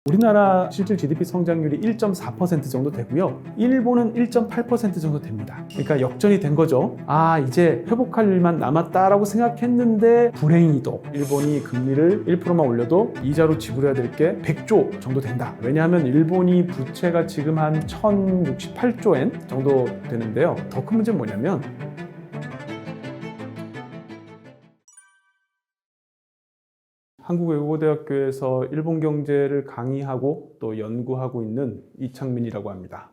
우리나라 실질 GDP 성장률이 1.4% 정도 되고요. 일본은 1.8% 정도 됩니다. 그러니까 역전이 된 거죠. 아, 이제 회복할 일만 남았다라고 생각했는데 불행히도 일본이 금리를 1%만 올려도 이자로 지불해야 될 게 100조 정도 된다. 왜냐하면 일본이 부채가 지금 한 1068조 엔 정도 되는데요. 더 큰 문제는 뭐냐면 한국외국어대학교에서 일본 경제를 강의하고 또 연구하고 있는 이창민이라고 합니다.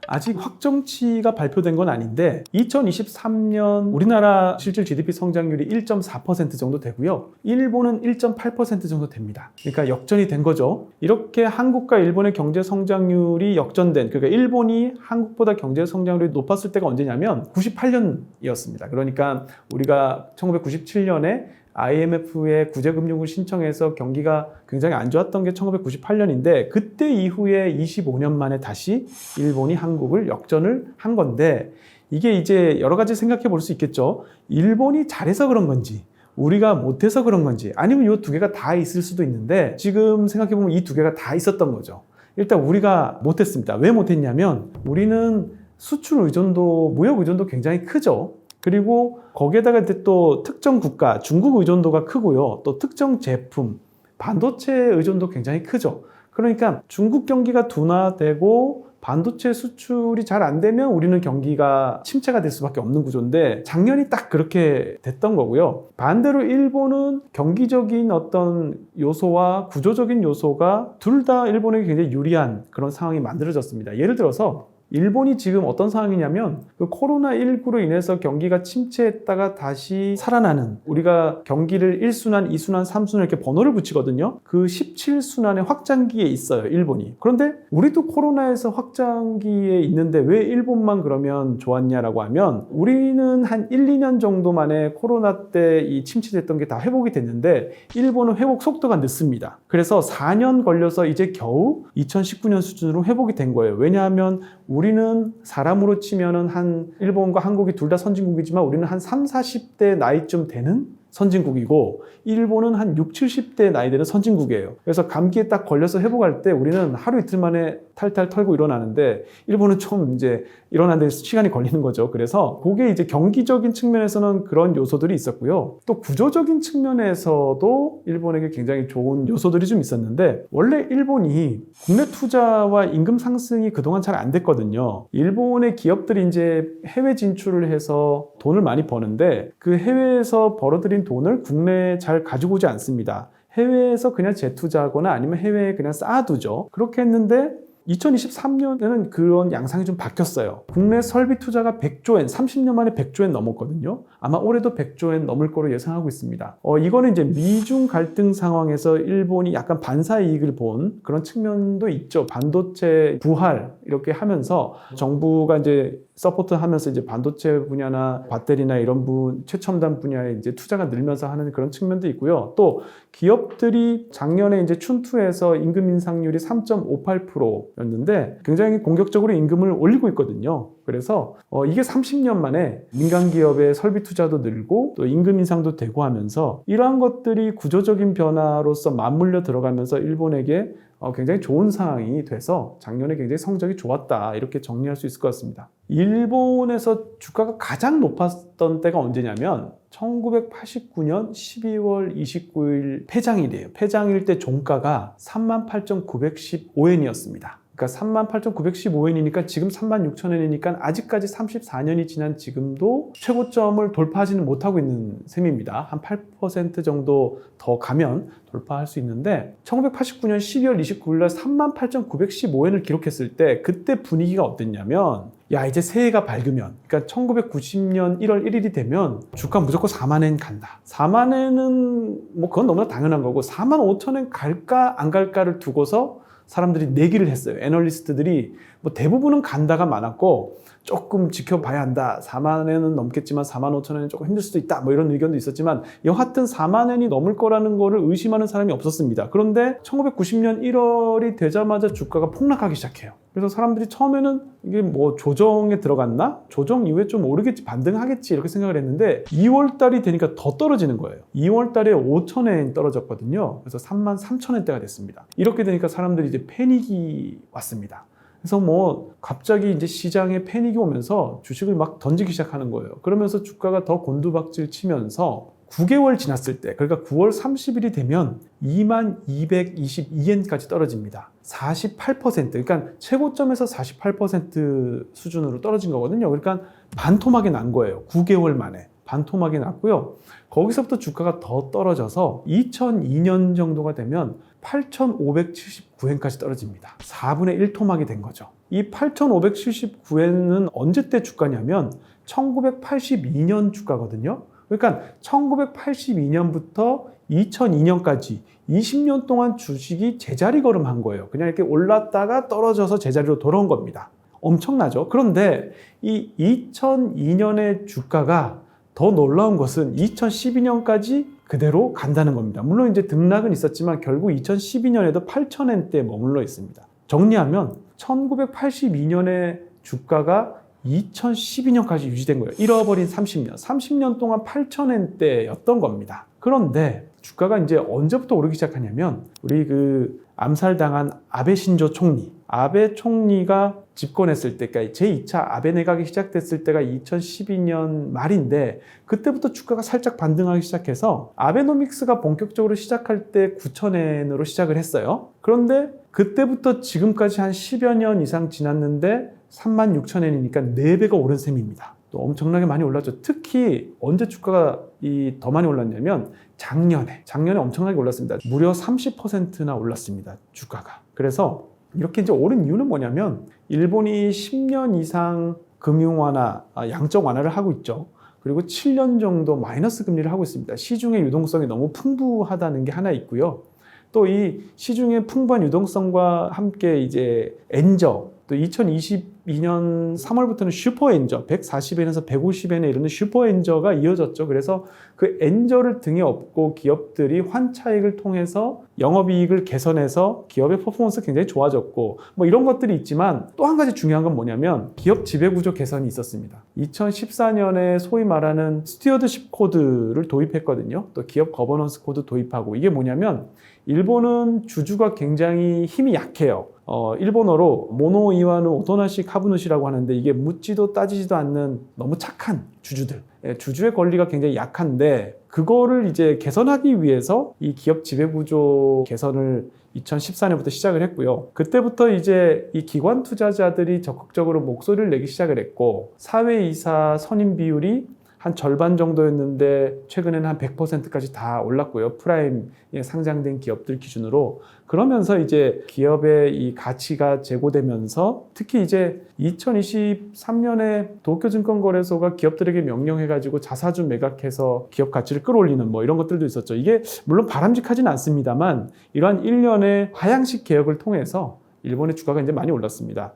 아직 확정치가 발표된 건 아닌데 2023년 우리나라 실질 GDP 성장률이 1.4% 정도 되고요. 일본은 1.8% 정도 됩니다. 그러니까 역전이 된 거죠. 이렇게 한국과 일본의 경제 성장률이 역전된, 그러니까 일본이 한국보다 경제 성장률이 높았을 때가 언제냐면 98년이었습니다. 그러니까 우리가 1997년에 IMF에 구제금융을 신청해서 경기가 굉장히 안 좋았던 게 1998년인데 그때 이후에 25년 만에 다시 일본이 한국을 역전을 한 건데 이게 이제 여러 가지 생각해 볼 수 있겠죠. 일본이 잘해서 그런 건지 우리가 못해서 그런 건지 아니면 이 두 개가 다 있을 수도 있는데 지금 생각해 보면 이 두 개가 다 있었던 거죠. 일단 우리가 못했습니다. 왜 못했냐면 우리는 수출 의존도, 무역 의존도 굉장히 크죠. 그리고 거기에다가 또 특정 국가, 중국 의존도가 크고요. 또 특정 제품, 반도체 의존도 굉장히 크죠. 그러니까 중국 경기가 둔화되고 반도체 수출이 잘 안 되면 우리는 경기가 침체가 될 수밖에 없는 구조인데 작년이 딱 그렇게 됐던 거고요. 반대로 일본은 경기적인 어떤 요소와 구조적인 요소가 둘 다 일본에게 굉장히 유리한 그런 상황이 만들어졌습니다. 예를 들어서 일본이 지금 어떤 상황이냐면 그 코로나19로 인해서 경기가 침체했다가 다시 살아나는, 우리가 경기를 1순환, 2순환, 3순환 이렇게 번호를 붙이거든요. 그 17순환의 확장기에 있어요, 일본이. 그런데 우리도 코로나에서 확장기에 있는데 왜 일본만 그러면 좋았냐라고 하면 우리는 한 1, 2년 정도 만에 코로나 때 이 침체됐던 게 다 회복이 됐는데 일본은 회복 속도가 늦습니다. 그래서 4년 걸려서 이제 겨우 2019년 수준으로 회복이 된 거예요. 왜냐하면 우리는 사람으로 치면은 한 일본과 한국이 둘 다 선진국이지만 우리는 한 3, 40대 나이쯤 되는 선진국이고 일본은 한 6, 70대 나이 되는 선진국이에요. 그래서 감기에 딱 걸려서 회복할 때 우리는 하루 이틀 만에 탈탈 털고 일어나는데 일본은 좀 이제 일어나는데 시간이 걸리는 거죠. 그래서 그게 이제 경기적인 측면에서는 그런 요소들이 있었고요. 또 구조적인 측면에서도 일본에게 굉장히 좋은 요소들이 좀 있었는데 원래 일본이 국내 투자와 임금 상승이 그동안 잘 안 됐거든요. 일본의 기업들이 이제 해외 진출을 해서 돈을 많이 버는데 그 해외에서 벌어들인 돈을 국내에 잘 가지고 오지 않습니다. 해외에서 그냥 재투자하거나 아니면 해외에 그냥 쌓아두죠. 그렇게 했는데 2023년에는 그런 양상이 좀 바뀌었어요. 국내 설비 투자가 100조 엔, 30년 만에 100조 엔 넘었거든요. 아마 올해도 100조 엔 넘을 거로 예상하고 있습니다. 이거는 이제 미중 갈등 상황에서 일본이 약간 반사 이익을 본 그런 측면도 있죠. 반도체 부활 이렇게 하면서 정부가 이제 서포트 하면서 이제 반도체 분야나 배터리나 이런 최첨단 분야에 이제 투자가 늘면서 하는 그런 측면도 있고요. 또 기업들이 작년에 이제 춘투에서 임금 인상률이 3.58%였는데 굉장히 공격적으로 임금을 올리고 있거든요. 그래서 이게 30년 만에 민간 기업의 설비 투자도 늘고 또 임금 인상도 되고 하면서 이러한 것들이 구조적인 변화로서 맞물려 들어가면서 일본에게 굉장히 좋은 상황이 돼서 작년에 굉장히 성적이 좋았다 이렇게 정리할 수 있을 것 같습니다. 일본에서 주가가 가장 높았던 때가 언제냐면 1989년 12월 29일 폐장일이에요. 폐장일 때 종가가 38,915엔이었습니다. 그러니까 38,915엔이니까 지금 36,000엔이니까 아직까지 34년이 지난 지금도 최고점을 돌파하지는 못하고 있는 셈입니다. 한 8% 정도 더 가면 돌파할 수 있는데 1989년 12월 29일 날 38,915엔을 기록했을 때 그때 분위기가 어땠냐면 야 이제 새해가 밝으면 그러니까 1990년 1월 1일이 되면 주가 무조건 4만엔 간다. 4만엔은 뭐 그건 너무나 당연한 거고 4만 5천엔 갈까 안 갈까를 두고서 사람들이 내기를 했어요. 애널리스트들이 뭐 대부분은 간다가 많았고 조금 지켜봐야 한다. 4만 원은 넘겠지만 4만 5천 원은 조금 힘들 수도 있다. 뭐 이런 의견도 있었지만 여하튼 4만 원이 넘을 거라는 거를 의심하는 사람이 없었습니다. 그런데 1990년 1월이 되자마자 주가가 폭락하기 시작해요. 그래서 사람들이 처음에는 이게 뭐 조정에 들어갔나? 조정 이후에 좀 오르겠지, 반등하겠지 이렇게 생각을 했는데 2월 달이 되니까 더 떨어지는 거예요. 2월 달에 5,000엔 떨어졌거든요. 그래서 3만 3,000엔대가 됐습니다. 이렇게 되니까 사람들이 이제 패닉이 왔습니다. 그래서 뭐 갑자기 이제 시장에 패닉이 오면서 주식을 막 던지기 시작하는 거예요. 그러면서 주가가 더 곤두박질 치면서 9개월 지났을 때, 그러니까 9월 30일이 되면 2222엔까지 떨어집니다. 48%, 그러니까 최고점에서 48% 수준으로 떨어진 거거든요. 그러니까 반토막이 난 거예요. 9개월 만에. 반토막이 났고요. 거기서부터 주가가 더 떨어져서 2002년 정도가 되면 8,579엔까지 떨어집니다. 4분의 1 토막이 된 거죠. 이 8,579엔은 언제 때 주가냐면 1982년 주가거든요. 그러니까 1982년부터 2002년까지 20년 동안 주식이 제자리 걸음한 거예요. 그냥 이렇게 올랐다가 떨어져서 제자리로 돌아온 겁니다. 엄청나죠? 그런데 이 2002년의 주가가 더 놀라운 것은 2012년까지 그대로 간다는 겁니다. 물론 이제 등락은 있었지만 결국 2012년에도 8,000엔대에 머물러 있습니다. 정리하면 1982년의 주가가 2012년까지 유지된 거예요. 잃어버린 30년. 30년 동안 8,000엔대였던 겁니다. 그런데 주가가 이제 언제부터 오르기 시작하냐면 우리 그 암살당한 아베 신조 총리. 아베 총리가 집권했을 때까지 제2차 아베 내각이 시작됐을 때가 2012년 말인데 그때부터 주가가 살짝 반등하기 시작해서 아베노믹스가 본격적으로 시작할 때 9,000엔으로 시작을 했어요. 그런데 그때부터 지금까지 한 10여 년 이상 지났는데 36,000엔이니까 4배가 오른 셈입니다. 또 엄청나게 많이 올랐죠. 특히 언제 주가가 더 많이 올랐냐면 작년에 엄청나게 올랐습니다. 무려 30%나 올랐습니다. 주가가. 그래서 이렇게 이제 오른 이유는 뭐냐면 일본이 10년 이상 금융 완화, 양적 완화를 하고 있죠. 그리고 7년 정도 마이너스 금리를 하고 있습니다. 시중의 유동성이 너무 풍부하다는 게 하나 있고요. 또 이 시중의 풍부한 유동성과 함께 이제 엔저, 또 2022년 3월부터는 슈퍼 엔저, 140엔에서 150엔에 이르는 슈퍼 엔저가 이어졌죠. 그래서 그 엔저를 등에 업고 기업들이 환차익을 통해서 영업이익을 개선해서 기업의 퍼포먼스가 굉장히 좋아졌고 뭐 이런 것들이 있지만 또 한 가지 중요한 건 뭐냐면 기업 지배구조 개선이 있었습니다. 2014년에 소위 말하는 스튜어드십 코드를 도입했거든요. 또 기업 거버넌스 코드 도입하고 이게 뭐냐면 일본은 주주가 굉장히 힘이 약해요. 일본어로 모노 이와누 오토나시 카부누시라고 하는데 이게 묻지도 따지지도 않는 너무 착한 주주들. 주주의 권리가 굉장히 약한데 그거를 이제 개선하기 위해서 이 기업 지배구조 개선을 2014년부터 시작을 했고요. 그때부터 이제 이 기관 투자자들이 적극적으로 목소리를 내기 시작을 했고 사회이사 선임 비율이 한 절반 정도였는데 최근에는 한 100%까지 다 올랐고요. 프라임에 상장된 기업들 기준으로. 그러면서 이제 기업의 이 가치가 제고되면서 특히 이제 2023년에 도쿄증권거래소가 기업들에게 명령해가지고 자사주 매각해서 기업 가치를 끌어올리는 뭐 이런 것들도 있었죠. 이게 물론 바람직하진 않습니다만 이러한 일련의 하향식 개혁을 통해서 일본의 주가가 이제 많이 올랐습니다.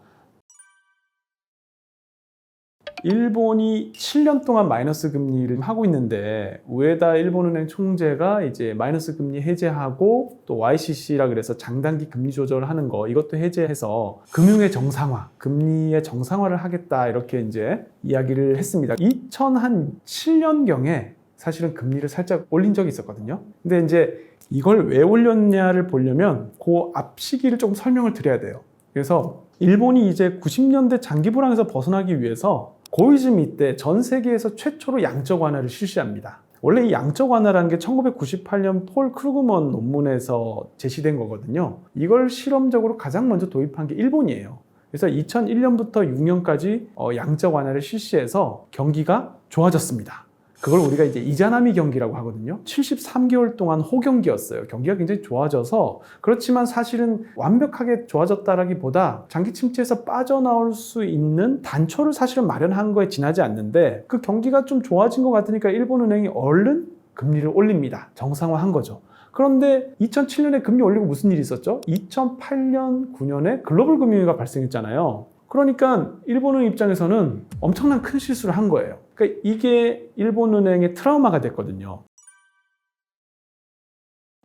일본이 7년 동안 마이너스 금리를 하고 있는데 우에다 일본은행 총재가 이제 마이너스 금리 해제하고 또 YCC라 그래서 장단기 금리 조절을 하는 거 이것도 해제해서 금융의 정상화, 금리의 정상화를 하겠다 이렇게 이제 이야기를 했습니다. 2007년경에 사실은 금리를 살짝 올린 적이 있었거든요. 근데 이제 이걸 왜 올렸냐를 보려면 그 앞 시기를 조금 설명을 드려야 돼요. 그래서 일본이 이제 90년대 장기 불황에서 벗어나기 위해서 고이즈미 때 전 세계에서 최초로 양적 완화를 실시합니다. 원래 이 양적 완화라는 게 1998년 폴 크루그먼 논문에서 제시된 거거든요. 이걸 실험적으로 가장 먼저 도입한 게 일본이에요. 그래서 2001년부터 6년까지 양적 완화를 실시해서 경기가 좋아졌습니다. 그걸 우리가 이제 이자나미 경기라고 하거든요. 73개월 동안 호경기였어요. 경기가 굉장히 좋아져서 그렇지만 사실은 완벽하게 좋아졌다라기보다 장기 침체에서 빠져나올 수 있는 단초를 사실은 마련한 거에 지나지 않는데 그 경기가 좀 좋아진 것 같으니까 일본은행이 얼른 금리를 올립니다. 정상화한 거죠. 그런데 2007년에 금리 올리고 무슨 일이 있었죠? 2008년, 9년에 글로벌 금융위기가 발생했잖아요. 그러니까 일본은 입장에서는 엄청난 큰 실수를 한 거예요. 그러니까 이게 일본은행의 트라우마가 됐거든요.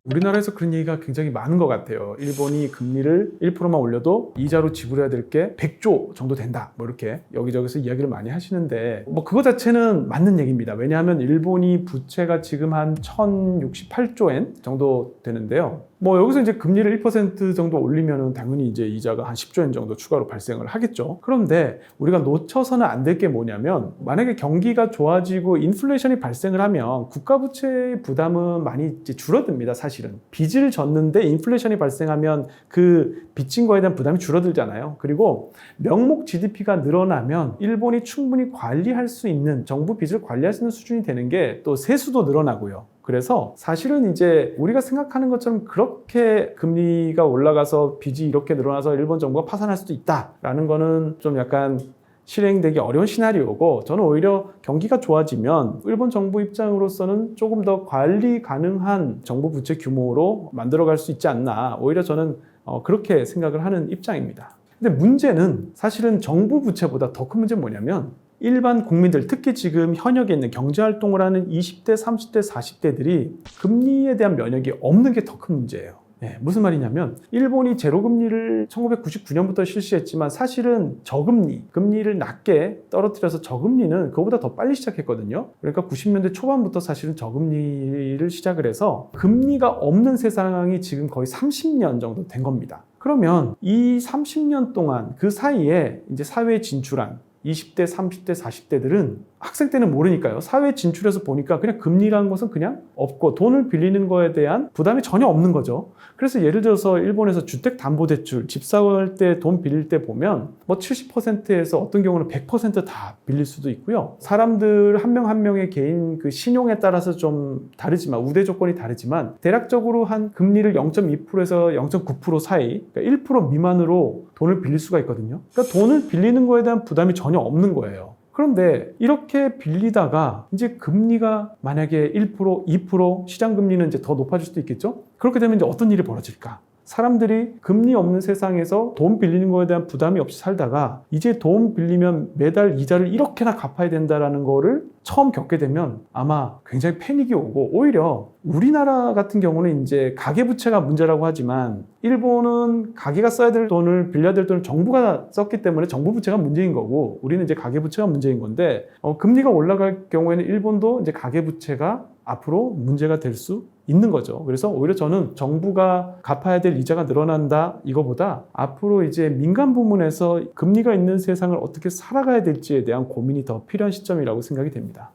우리나라에서 그런 얘기가 굉장히 많은 것 같아요. 일본이 금리를 1%만 올려도 이자로 지불해야 될 게 100조 정도 된다. 뭐 이렇게 여기저기서 이야기를 많이 하시는데 뭐 그거 자체는 맞는 얘기입니다. 왜냐하면 일본이 부채가 지금 한 1068조엔 정도 되는데요. 뭐 여기서 이제 금리를 1% 정도 올리면은 당연히 이제 이자가 한 10조엔 정도 추가로 발생을 하겠죠. 그런데 우리가 놓쳐서는 안 될 게 뭐냐면 만약에 경기가 좋아지고 인플레이션이 발생을 하면 국가 부채의 부담은 많이 이제 줄어듭니다. 사실은 빚을 졌는데 인플레이션이 발생하면 그 빚진 거에 대한 부담이 줄어들잖아요. 그리고 명목 GDP가 늘어나면 일본이 충분히 관리할 수 있는 정부 빚을 관리할 수 있는 수준이 되는 게 또 세수도 늘어나고요. 그래서 사실은 이제 우리가 생각하는 것처럼 그렇게 금리가 올라가서 빚이 이렇게 늘어나서 일본 정부가 파산할 수도 있다라는 거는 좀 약간 실행되기 어려운 시나리오고, 저는 오히려 경기가 좋아지면 일본 정부 입장으로서는 조금 더 관리 가능한 정부 부채 규모로 만들어갈 수 있지 않나, 오히려 저는 그렇게 생각을 하는 입장입니다. 근데 문제는 사실은 정부 부채보다 더 큰 문제는 뭐냐면 일반 국민들, 특히 지금 현역에 있는 경제활동을 하는 20대, 30대, 40대들이 금리에 대한 면역이 없는 게 더 큰 문제예요. 네, 무슨 말이냐면 일본이 제로금리를 1999년부터 실시했지만 사실은 저금리, 금리를 낮게 떨어뜨려서 저금리는 그거보다 더 빨리 시작했거든요. 그러니까 90년대 초반부터 사실은 저금리를 시작을 해서 금리가 없는 세상이 지금 거의 30년 정도 된 겁니다. 그러면 이 30년 동안 그 사이에 이제 사회에 진출한 20대, 30대, 40대들은 학생 때는 모르니까요. 사회에 진출해서 보니까 그냥 금리라는 것은 그냥 없고 돈을 빌리는 거에 대한 부담이 전혀 없는 거죠. 그래서 예를 들어서 일본에서 주택담보대출, 집 살 때 돈 빌릴 때 보면 뭐 70%에서 어떤 경우는 100% 다 빌릴 수도 있고요. 사람들 한 명 한 명의 개인 그 신용에 따라서 좀 다르지만, 우대 조건이 다르지만 대략적으로 한 금리를 0.2%에서 0.9% 사이, 그러니까 1% 미만으로 돈을 빌릴 수가 있거든요. 그러니까 돈을 빌리는 거에 대한 부담이 전혀 없는 거예요. 그런데 이렇게 빌리다가 이제 금리가 만약에 1%, 2%, 시장 금리는 이제 더 높아질 수도 있겠죠? 그렇게 되면 이제 어떤 일이 벌어질까? 사람들이 금리 없는 세상에서 돈 빌리는 거에 대한 부담이 없이 살다가 이제 돈 빌리면 매달 이자를 이렇게나 갚아야 된다라는 거를 처음 겪게 되면 아마 굉장히 패닉이 오고, 오히려 우리나라 같은 경우는 이제 가계부채가 문제라고 하지만 일본은 가계가 써야 될 돈을, 빌려야 될 돈을 정부가 썼기 때문에 정부 부채가 문제인 거고, 우리는 이제 가계부채가 문제인 건데, 금리가 올라갈 경우에는 일본도 이제 가계부채가 앞으로 문제가 될 수 있는 거죠. 그래서 오히려 저는 정부가 갚아야 될 이자가 늘어난다 이거보다 앞으로 이제 민간 부문에서 금리가 있는 세상을 어떻게 살아가야 될지에 대한 고민이 더 필요한 시점이라고 생각이 됩니다.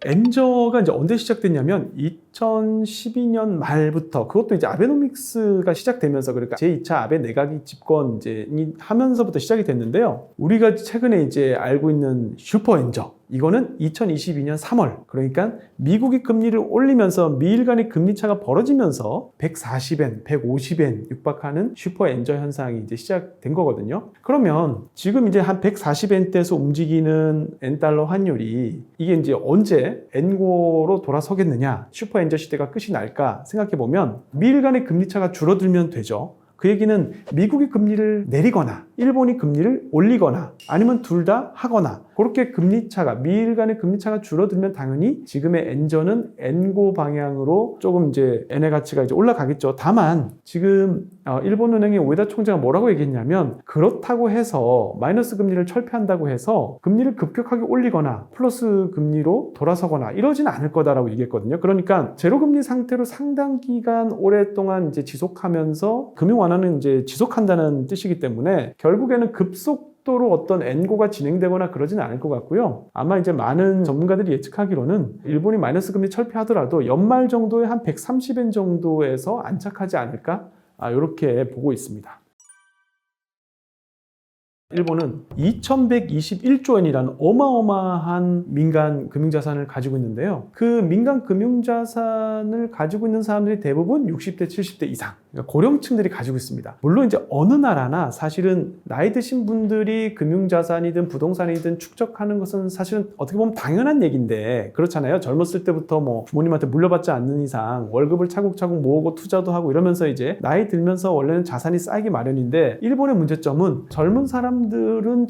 엔저가 이제 언제 시작됐냐면 2012년 말부터, 그것도 이제 아베노믹스가 시작되면서, 그러니까 제2차 아베 내각이 집권이 하면서부터 시작이 됐는데요. 우리가 최근에 이제 알고 있는 슈퍼 엔저, 이거는 2022년 3월, 그러니까 미국이 금리를 올리면서 미일 간의 금리 차가 벌어지면서 140엔, 150엔 육박하는 슈퍼 엔저 현상이 이제 시작된 거거든요. 그러면 지금 이제 한 140엔대에서 움직이는 엔달러 환율이 이게 이제 언제 엔고로 돌아서겠느냐, 슈퍼 엔저 시대가 끝이 날까 생각해 보면 미일 간의 금리 차가 줄어들면 되죠. 그 얘기는 미국이 금리를 내리거나 일본이 금리를 올리거나 아니면 둘 다 하거나, 그렇게 금리 차가, 미일 간의 금리 차가 줄어들면 당연히 지금의 엔저는 엔고 방향으로 조금 이제 엔의 가치가 이제 올라가겠죠. 다만 지금 일본은행의 오에다 총재가 뭐라고 얘기했냐면, 그렇다고 해서 마이너스 금리를 철폐한다고 해서 금리를 급격하게 올리거나 플러스 금리로 돌아서거나 이러지는 않을 거다라고 얘기했거든요. 그러니까 제로 금리 상태로 상당 기간 오랫동안 이제 지속하면서 금융 완화는 이제 지속한다는 뜻이기 때문에 결국에는 급속도로 어떤 엔고가 진행되거나 그러지는 않을 것 같고요. 아마 이제 많은 전문가들이 예측하기로는 일본이 마이너스 금리 철폐하더라도 연말 정도에 한 130엔 정도에서 안착하지 않을까? 이렇게 보고 있습니다. 일본은 2121조 엔이라는 어마어마한 민간 금융자산을 가지고 있는데요. 그 민간 금융자산을 가지고 있는 사람들이 대부분 60대, 70대 이상. 그러니까 고령층들이 가지고 있습니다. 물론 이제 어느 나라나 사실은 나이 드신 분들이 금융자산이든 부동산이든 축적하는 것은 사실은 어떻게 보면 당연한 얘기인데 그렇잖아요. 젊었을 때부터 뭐 부모님한테 물려받지 않는 이상 월급을 차곡차곡 모으고 투자도 하고 이러면서 이제 나이 들면서 원래는 자산이 쌓이기 마련인데 일본의 문제점은 젊은 사람들은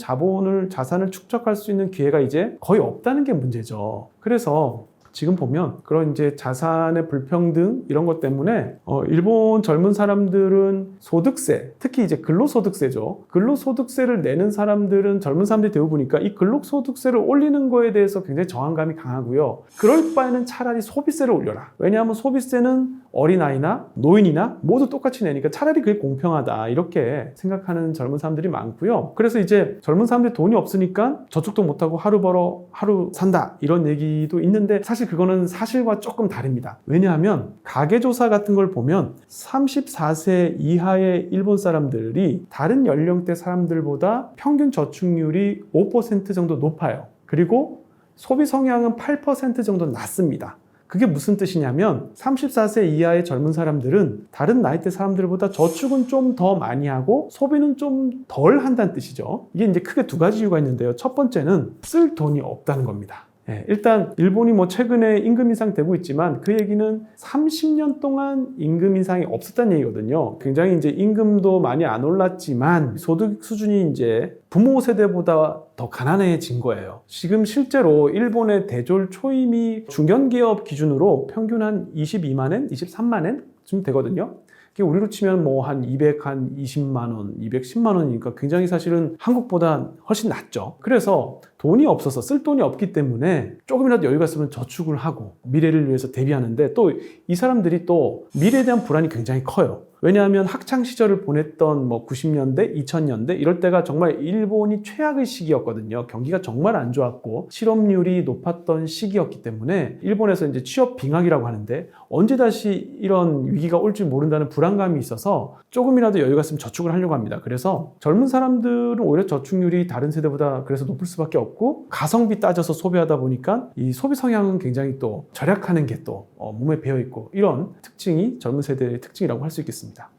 자산을 축적할 수 있는 기회가 이제 거의 없다는 게 문제죠. 그래서 지금 보면 그런 이제 자산의 불평등 이런 것 때문에 일본 젊은 사람들은 소득세, 특히 이제 근로소득세죠. 근로소득세를 내는 사람들은 젊은 사람들이 되어 보니까 이 근로소득세를 올리는 거에 대해서 굉장히 저항감이 강하고요. 그럴 바에는 차라리 소비세를 올려라. 왜냐하면 소비세는 어린아이나 노인이나 모두 똑같이 내니까 차라리 그게 공평하다 이렇게 생각하는 젊은 사람들이 많고요. 그래서 이제 젊은 사람들이 돈이 없으니까 저축도 못하고 하루 벌어 하루 산다 이런 얘기도 있는데 사실 그거는 사실과 조금 다릅니다. 왜냐하면 가계조사 같은 걸 보면 34세 이하의 일본 사람들이 다른 연령대 사람들보다 평균 저축률이 5% 정도 높아요. 그리고 소비 성향은 8% 정도 낮습니다. 그게 무슨 뜻이냐면 34세 이하의 젊은 사람들은 다른 나이대 사람들보다 저축은 좀 더 많이 하고 소비는 좀 덜 한다는 뜻이죠. 이게 이제 크게 두 가지 이유가 있는데요. 첫 번째는 쓸 돈이 없다는 겁니다. 일단 일본이 뭐 최근에 임금 인상 되고 있지만 그 얘기는 30년 동안 임금 인상이 없었다는 얘기거든요. 굉장히 이제 임금도 많이 안 올랐지만 소득 수준이 이제 부모 세대보다 더 가난해진 거예요. 지금 실제로 일본의 대졸 초임이 중견기업 기준으로 평균 한 22만 엔, 23만 엔쯤 되거든요. 우리로 치면 뭐 한 220만 원, 210만 원이니까 굉장히 사실은 한국보다 훨씬 낮죠. 그래서 돈이 없어서 쓸 돈이 없기 때문에 조금이라도 여유가 있으면 저축을 하고 미래를 위해서 대비하는데 또 이 사람들이 또 미래에 대한 불안이 굉장히 커요. 왜냐하면 학창 시절을 보냈던 뭐 90년대, 2000년대 이럴 때가 정말 일본이 최악의 시기였거든요. 경기가 정말 안 좋았고 실업률이 높았던 시기였기 때문에 일본에서 이제 취업 빙하기라고 하는데 언제 다시 이런 위기가 올지 모른다는 불안감이 있어서 조금이라도 여유가 있으면 저축을 하려고 합니다. 그래서 젊은 사람들은 오히려 저축률이 다른 세대보다 그래서 높을 수밖에 없고 가성비 따져서 소비하다 보니까 이 소비 성향은 굉장히 또 절약하는 게 또 몸에 배어 있고 이런 특징이 젊은 세대의 특징이라고 할 수 있겠습니다.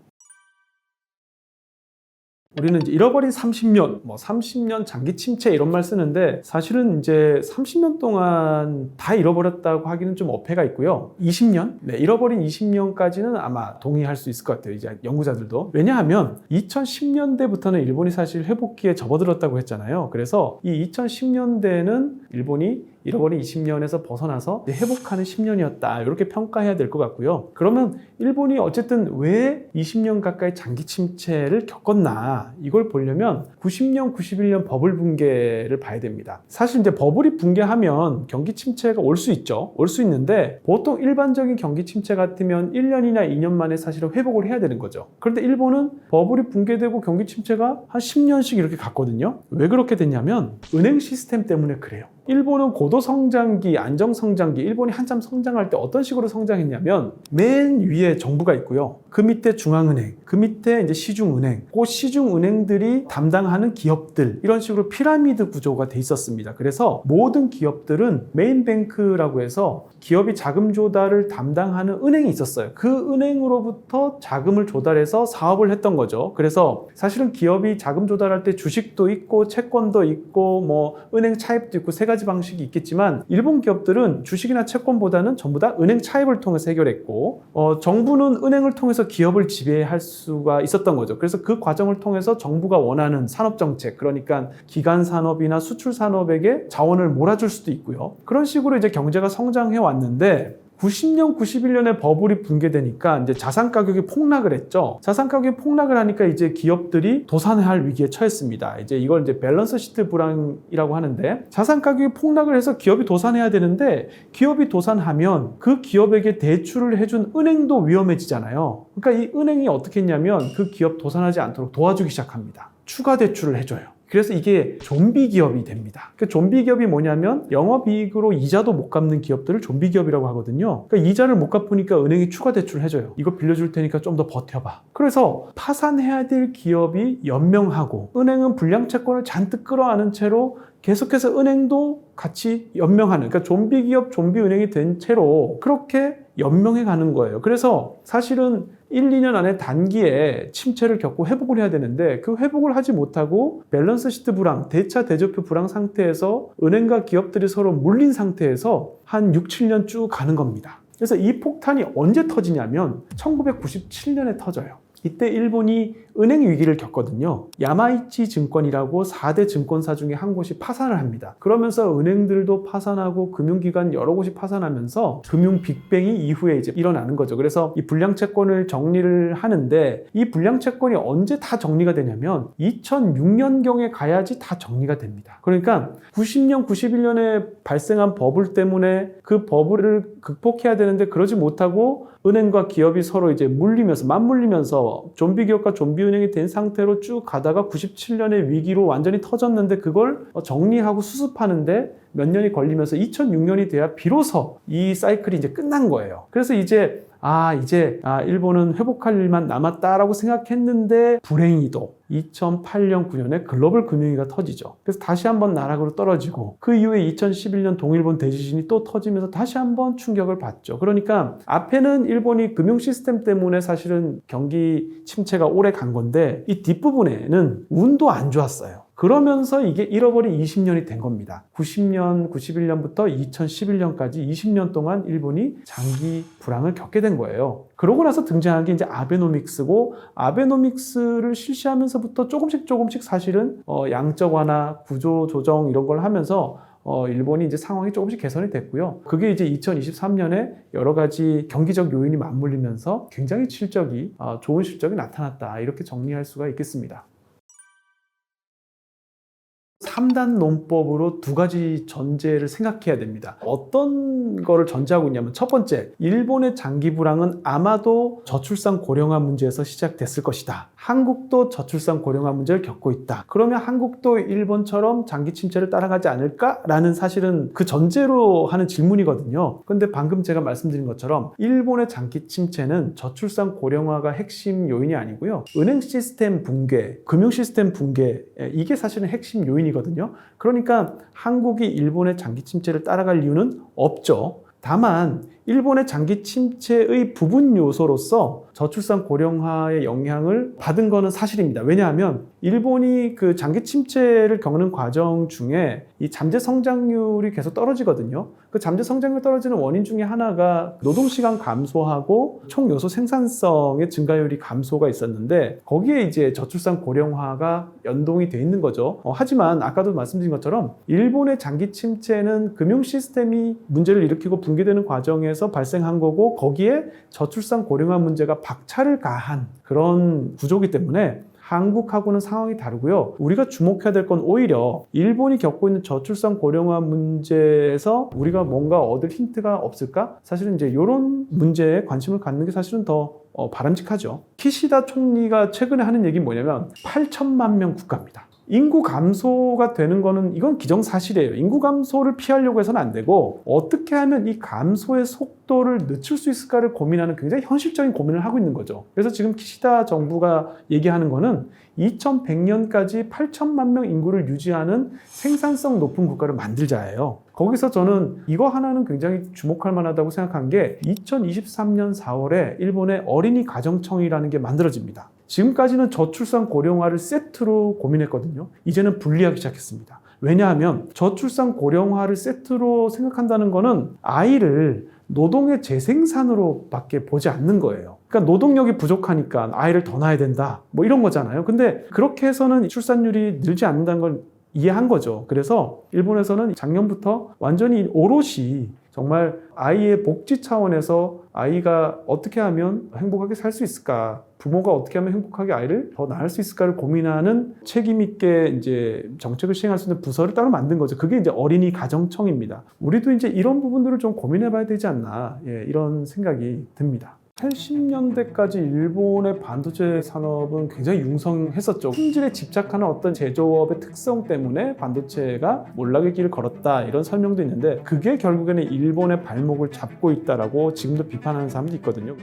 우리는 이제 잃어버린 30년, 30년 장기 침체 이런 말 쓰는데 사실은 이제 30년 동안 다 잃어버렸다고 하기는 좀 어폐가 있고요. 20년? 잃어버린 20년까지는 아마 동의할 수 있을 것 같아요. 이제 연구자들도. 왜냐하면 2010년대부터는 일본이 사실 회복기에 접어들었다고 했잖아요. 그래서 이 2010년대는 일본이 잃어버린 20년에서 벗어나서 회복하는 10년이었다. 이렇게 평가해야 될 것 같고요. 그러면 일본이 어쨌든 왜 20년 가까이 장기 침체를 겪었나 이걸 보려면 90년, 91년 버블 붕괴를 봐야 됩니다. 사실 이제 버블이 붕괴하면 경기 침체가 올 수 있죠. 올 수 있는데 보통 일반적인 경기 침체 같으면 1년이나 2년 만에 사실은 회복을 해야 되는 거죠. 그런데 일본은 버블이 붕괴되고 경기 침체가 한 10년씩 이렇게 갔거든요. 왜 그렇게 됐냐면 은행 시스템 때문에 그래요. 일본은 고도성장기, 안정성장기, 일본이 한참 성장할 때 어떤 식으로 성장했냐면 맨 위에 정부가 있고요. 그 밑에 중앙은행, 그 밑에 이제 시중은행, 그 시중은행들이 담당하는 기업들 이런 식으로 피라미드 구조가 돼 있었습니다. 그래서 모든 기업들은 메인뱅크라고 해서 기업이 자금 조달을 담당하는 은행이 있었어요. 그 은행으로부터 자금을 조달해서 사업을 했던 거죠. 그래서 사실은 기업이 자금 조달할 때 주식도 있고 채권도 있고 뭐 은행 차입도 있고 세 가지 방식이 있겠지만 일본 기업들은 주식이나 채권보다는 전부 다 은행 차입을 통해서 해결했고 정부는 은행을 통해서 기업을 지배할 수가 있었던 거죠. 그래서 그 과정을 통해서 정부가 원하는 산업정책, 그러니까 기간산업이나 수출산업에게 자원을 몰아줄 수도 있고요. 그런 식으로 이제 경제가 성장해 왔는데 90년, 91년에 버블이 붕괴되니까 이제 자산 가격이 폭락을 했죠. 자산 가격이 폭락을 하니까 이제 기업들이 도산할 위기에 처했습니다. 이제 이걸 이제 밸런스 시트 불황이라고 하는데 자산 가격이 폭락을 해서 기업이 도산해야 되는데 기업이 도산하면 그 기업에게 대출을 해준 은행도 위험해지잖아요. 그러니까 이 은행이 어떻게 했냐면 그 기업 도산하지 않도록 도와주기 시작합니다. 추가 대출을 해줘요. 그래서 이게 좀비 기업이 됩니다. 그 좀비 기업이 뭐냐면 영업이익으로 이자도 못 갚는 기업들을 좀비 기업이라고 하거든요. 그러니까 이자를 못 갚으니까 은행이 추가 대출을 해줘요. 이거 빌려줄 테니까 좀 더 버텨봐. 그래서 파산해야 될 기업이 연명하고 은행은 불량 채권을 잔뜩 끌어안은 채로 계속해서 은행도 같이 연명하는, 그러니까 좀비 기업, 좀비 은행이 된 채로 그렇게 연명해 가는 거예요. 그래서 사실은 1, 2년 안에 단기에 침체를 겪고 회복을 해야 되는데 그 회복을 하지 못하고 밸런스 시트 불황, 대차 대조표 불황 상태에서 은행과 기업들이 서로 물린 상태에서 한 6, 7년 쭉 가는 겁니다. 그래서 이 폭탄이 언제 터지냐면 1997년에 터져요. 이때 일본이 은행 위기를 겪거든요. 야마이치 증권이라고 4대 증권사 중에 한 곳이 파산을 합니다. 그러면서 은행들도 파산하고 금융기관 여러 곳이 파산하면서 금융 빅뱅이 이후에 이제 일어나는 거죠. 그래서 이 불량채권을 정리를 하는데 이 불량채권이 언제 다 정리가 되냐면 2006년경에 가야지 다 정리가 됩니다. 그러니까 90년, 91년에 발생한 버블 때문에 그 버블을 극복해야 되는데 그러지 못하고 은행과 기업이 서로 이제 물리면서 맞물리면서 좀비 기업과 좀비 은행이 된 상태로 쭉 가다가 97년에 위기로 완전히 터졌는데 그걸 정리하고 수습하는데 몇 년이 걸리면서 2006년이 돼야 비로소 이 사이클이 이제 끝난 거예요. 그래서 이제 일본은 회복할 일만 남았다라고 생각했는데 불행히도 2008년, 9년에 글로벌 금융위기가 터지죠. 그래서 다시 한번 나락으로 떨어지고 그 이후에 2011년 동일본 대지진이 또 터지면서 다시 한번 충격을 받죠. 그러니까 앞에는 일본이 금융 시스템 때문에 사실은 경기 침체가 오래 간 건데 이 뒷부분에는 운도 안 좋았어요. 그러면서 이게 잃어버린 20년이 된 겁니다. 90년, 91년부터 2011년까지 20년 동안 일본이 장기 불황을 겪게 된 거예요. 그러고 나서 등장한 게 이제 아베노믹스고 아베노믹스를 실시하면서부터 조금씩 사실은 양적 완화, 구조 조정 이런 걸 하면서 일본이 이제 상황이 조금씩 개선이 됐고요. 그게 이제 2023년에 여러 가지 경기적 요인이 맞물리면서 굉장히 좋은 실적이 나타났다. 이렇게 정리할 수가 있겠습니다. 3단 논법으로 두 가지 전제를 생각해야 됩니다. 어떤 거를 전제하고 있냐면 첫 번째, 일본의 장기 불황은 아마도 저출산 고령화 문제에서 시작됐을 것이다. 한국도 저출산 고령화 문제를 겪고 있다. 그러면 한국도 일본처럼 장기 침체를 따라가지 않을까라는 사실은 그 전제로 하는 질문이거든요. 그런데 방금 제가 말씀드린 것처럼 일본의 장기 침체는 저출산 고령화가 핵심 요인이 아니고요. 은행 시스템 붕괴, 금융 시스템 붕괴, 이게 사실은 핵심 요인이거든요. 그러니까 한국이 일본의 장기 침체를 따라갈 이유는 없죠. 다만 일본의 장기 침체의 부분 요소로서 저출산 고령화의 영향을 받은 거는 사실입니다. 왜냐하면 일본이 그 장기 침체를 겪는 과정 중에 이 잠재 성장률이 계속 떨어지거든요. 그 잠재 성장률 떨어지는 원인 중에 하나가 노동시간 감소하고 총 요소 생산성의 증가율이 감소가 있었는데 거기에 이제 저출산 고령화가 연동이 돼 있는 거죠. 하지만 아까도 말씀드린 것처럼 일본의 장기 침체는 금융 시스템이 문제를 일으키고 붕괴되는 과정에서 발생한 거고 거기에 저출산 고령화 문제가 박차를 가한 그런 구조이기 때문에 한국하고는 상황이 다르고요. 우리가 주목해야 될 건 오히려 일본이 겪고 있는 저출산 고령화 문제에서 우리가 뭔가 얻을 힌트가 없을까? 사실은 이제 이런 문제에 관심을 갖는 게 사실은 더 바람직하죠. 키시다 총리가 최근에 하는 얘기는 뭐냐면 8천만 명 국가입니다. 인구 감소가 되는 거는 이건 기정사실이에요. 인구 감소를 피하려고 해서는 안 되고 어떻게 하면 이 감소의 속도를 늦출 수 있을까를 고민하는 굉장히 현실적인 고민을 하고 있는 거죠. 그래서 지금 키시다 정부가 얘기하는 거는 2100년까지 8천만 명 인구를 유지하는 생산성 높은 국가를 만들자예요. 거기서 저는 이거 하나는 굉장히 주목할 만하다고 생각한 게 2023년 4월에 일본의 어린이 가정청이라는 게 만들어집니다. 지금까지는 저출산 고령화를 세트로 고민했거든요. 이제는 분리하기 시작했습니다. 왜냐하면 저출산 고령화를 세트로 생각한다는 거는 아이를 노동의 재생산으로 밖에 보지 않는 거예요. 그러니까 노동력이 부족하니까 아이를 더 낳아야 된다. 뭐 이런 거잖아요. 근데 그렇게 해서는 출산율이 늘지 않는다는 걸 이해한 거죠. 그래서 일본에서는 작년부터 완전히 오롯이 정말 아이의 복지 차원에서 아이가 어떻게 하면 행복하게 살 수 있을까? 부모가 어떻게 하면 행복하게 아이를 더 낳을 수 있을까를 고민하는 책임 있게 이제 정책을 시행할 수 있는 부서를 따로 만든 거죠. 그게 이제 어린이 가정청입니다. 우리도 이제 이런 부분들을 좀 고민해 봐야 되지 않나. 이런 생각이 듭니다. 80년대까지 일본의 반도체 산업은 굉장히 융성했었죠. 품질에 집착하는 어떤 제조업의 특성 때문에 반도체가 몰락의 길을 걸었다 이런 설명도 있는데 그게 결국에는 일본의 발목을 잡고 있다라고 지금도 비판하는 사람도 있거든요.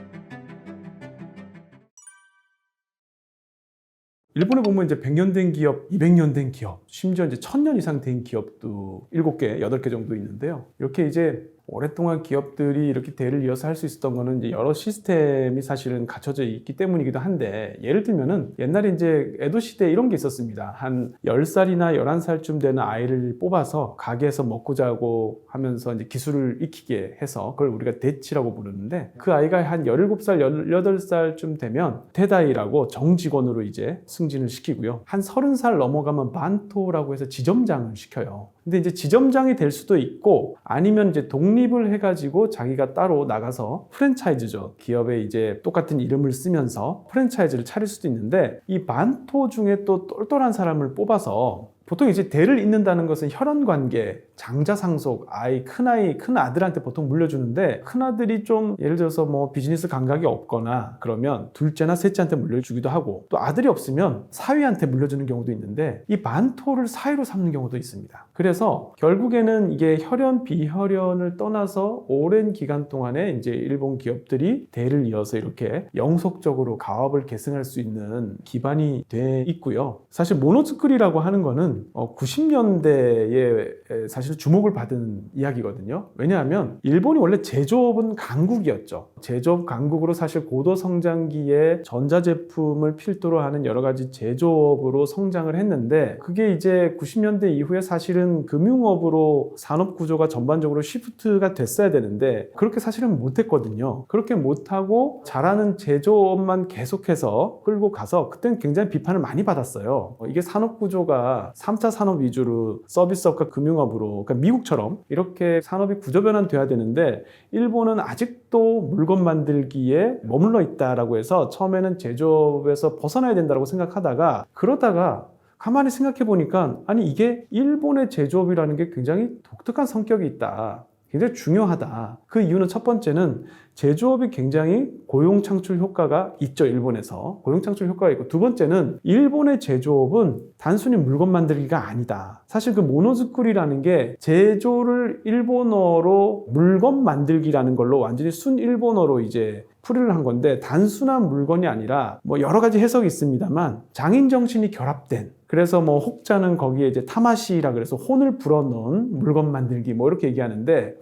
일본에 보면 이제 100년 된 기업, 200년 된 기업, 심지어 이제 1000년 이상 된 기업도 7개, 8개 정도 있는데요. 이렇게 이제 오랫동안 기업들이 이렇게 대를 이어서 할 수 있었던 거는 이제 여러 시스템이 사실은 갖춰져 있기 때문이기도 한데, 예를 들면은 옛날에 이제 에도 시대에 이런 게 있었습니다. 한 10살이나 11살쯤 되는 아이를 뽑아서 가게에서 먹고 자고 하면서 이제 기술을 익히게 해서 그걸 우리가 대치라고 부르는데, 그 아이가 한 17살, 18살쯤 되면 테다이라고 정직원으로 이제 승진을 시키고요. 한 30살 넘어가면 만토라고 해서 지점장을 시켜요. 근데 이제 지점장이 될 수도 있고, 아니면 이제 독립을 해가지고 자기가 따로 나가서 프랜차이즈죠. 기업에 이제 똑같은 이름을 쓰면서 프랜차이즈를 차릴 수도 있는데, 이 만토 중에 또 똘똘한 사람을 뽑아서, 보통 이제 대를 잇는다는 것은 혈연 관계, 장자 상속, 큰 아들한테 보통 물려주는데, 큰 아들이 좀 예를 들어서 뭐 비즈니스 감각이 없거나 그러면 둘째나 셋째한테 물려주기도 하고, 또 아들이 없으면 사위한테 물려주는 경우도 있는데, 이 만토를 사위로 삼는 경우도 있습니다. 그래서 결국에는 이게 혈연 비혈연을 떠나서 오랜 기간 동안에 이제 일본 기업들이 대를 이어서 이렇게 영속적으로 가업을 계승할 수 있는 기반이 돼 있고요. 사실 모노즈쿠리라고 하는 거는 90년대에 사실 주목을 받은 이야기거든요. 왜냐하면 일본이 원래 제조업은 강국이었죠. 제조업 강국으로 사실 고도 성장기에 전자제품을 필두로 하는 여러 가지 제조업으로 성장을 했는데, 그게 이제 90년대 이후에 사실은 금융업으로 산업 구조가 전반적으로 시프트가 됐어야 되는데, 그렇게 사실은 못했거든요. 그렇게 못하고 잘하는 제조업만 계속해서 끌고 가서 그때는 굉장히 비판을 많이 받았어요. 이게 산업 구조가 3차 산업 위주로 서비스업과 금융업으로, 그러니까 미국처럼 이렇게 산업이 구조 변환돼야 되는데, 일본은 아직도 물건 만들기에 머물러 있다라고 해서 처음에는 제조업에서 벗어나야 된다고 생각하다가, 그러다가 가만히 생각해 보니까, 아니 이게 일본의 제조업이라는 게 굉장히 독특한 성격이 있다, 굉장히 중요하다. 그 이유는 첫 번째는 제조업이 굉장히 고용 창출 효과가 있죠. 일본에서 고용 창출 효과가 있고, 두 번째는 일본의 제조업은 단순히 물건 만들기가 아니다. 사실 그 모노즈쿠리라는 게 제조를 일본어로 물건 만들기라는 걸로 완전히 순 일본어로 이제 풀이를 한 건데, 단순한 물건이 아니라 뭐 여러 가지 해석이 있습니다만 장인 정신이 결합된, 그래서 뭐 혹자는 거기에 이제 타마시라 그래서 혼을 불어넣은 물건 만들기 뭐 이렇게 얘기하는데,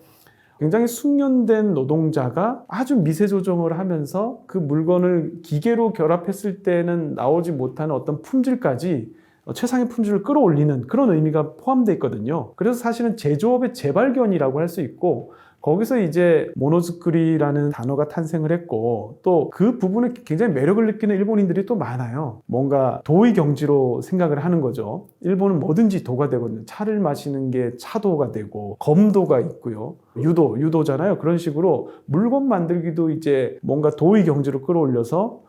굉장히 숙련된 노동자가 아주 미세 조정을 하면서 그 물건을 기계로 결합했을 때는 나오지 못하는 어떤 품질까지 최상의 품질을 끌어올리는 그런 의미가 포함되어 있거든요. 그래서 사실은 제조업의 재발견이라고 할 수 있고, 거기서 이제 모노즈쿠리라는 단어가 탄생을 했고, 또 그 부분에 굉장히 매력을 느끼는 일본인들이 또 많아요. 뭔가 도의 경지로 생각을 하는 거죠. 일본은 뭐든지 도가 되거든요. 차를 마시는 게 차도가 되고, 검도가 있고요. 유도잖아요. 그런 식으로 물건 만들기도 이제 뭔가 도의 경지로 끌어올려서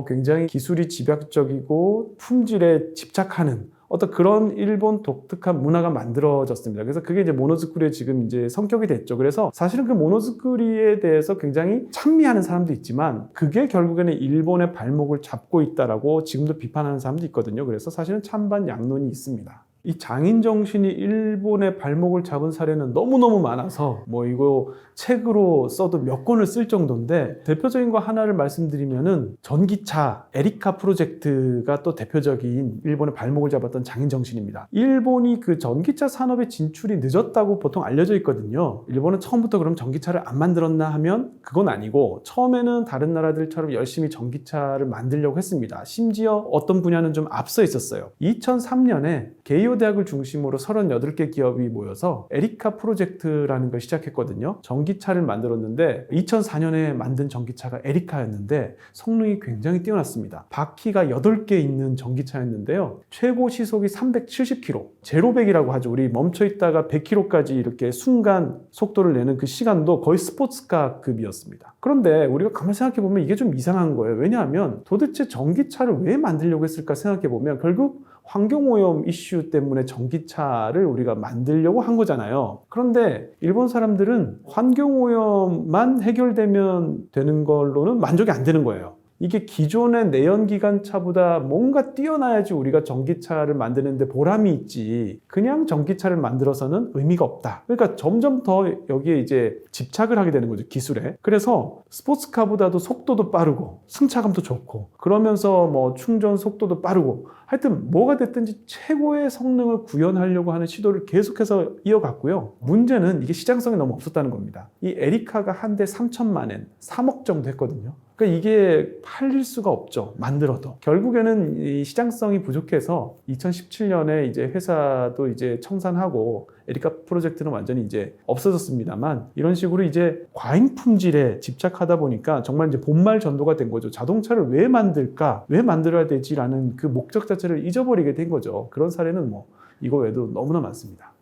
굉장히 기술이 집약적이고 품질에 집착하는 어떤 그런 일본 독특한 문화가 만들어졌습니다. 그래서 그게 이제 모노즈쿠리의 지금 이제 성격이 됐죠. 그래서 사실은 그 모노즈쿠리에 대해서 굉장히 찬미하는 사람도 있지만, 그게 결국에는 일본의 발목을 잡고 있다라고 지금도 비판하는 사람도 있거든요. 그래서 사실은 찬반 양론이 있습니다. 이 장인 정신이 일본의 발목을 잡은 사례는 너무너무 많아서 뭐 이거 책으로 써도 몇 권을 쓸 정도인데, 대표적인 거 하나를 말씀드리면은 전기차 에리카 프로젝트가 또 대표적인 일본의 발목을 잡았던 장인 정신입니다. 일본이 그 전기차 산업의 진출이 늦었다고 보통 알려져 있거든요. 일본은 처음부터 그럼 전기차를 안 만들었나 하면 그건 아니고, 처음에는 다른 나라들처럼 열심히 전기차를 만들려고 했습니다. 심지어 어떤 분야는 좀 앞서 있었어요. 2003년에 게이오 대학을 중심으로 38개 기업이 모여서 에리카 프로젝트라는 걸 시작했거든요. 전기차를 만들었는데 2004년에 만든 전기차가 에리카였는데 성능이 굉장히 뛰어났습니다. 바퀴가 8개 있는 전기차였는데요. 최고 시속이 370km, 제로백이라고 하죠. 우리 멈춰 있다가 100km까지 이렇게 순간 속도를 내는 그 시간도 거의 스포츠카급이었습니다. 그런데 우리가 가만히 생각해 보면 이게 좀 이상한 거예요. 왜냐하면 도대체 전기차를 왜 만들려고 했을까 생각해 보면, 결국 환경오염 이슈 때문에 전기차를 우리가 만들려고 한 거잖아요. 그런데 일본 사람들은 환경오염만 해결되면 되는 걸로는 만족이 안 되는 거예요. 이게 기존의 내연기관차보다 뭔가 뛰어나야지 우리가 전기차를 만드는데 보람이 있지, 그냥 전기차를 만들어서는 의미가 없다. 그러니까 점점 더 여기에 이제 집착을 하게 되는 거죠, 기술에. 그래서 스포츠카보다도 속도도 빠르고 승차감도 좋고 그러면서 뭐 충전 속도도 빠르고 하여튼 뭐가 됐든지 최고의 성능을 구현하려고 하는 시도를 계속해서 이어갔고요. 문제는 이게 시장성이 너무 없었다는 겁니다. 이 에리카가 한 대 3천만 엔, 3억 정도 했거든요. 그러니까 이게 팔릴 수가 없죠, 만들어도. 결국에는 이 시장성이 부족해서 2017년에 이제 회사도 이제 청산하고 에리카 프로젝트는 완전히 이제 없어졌습니다만, 이런 식으로 이제 과잉 품질에 집착하다 보니까 정말 이제 본말 전도가 된 거죠. 자동차를 왜 만들까? 왜 만들어야 되지라는 그 목적 자체를 잊어버리게 된 거죠. 그런 사례는 뭐 이거 외에도 너무나 많습니다.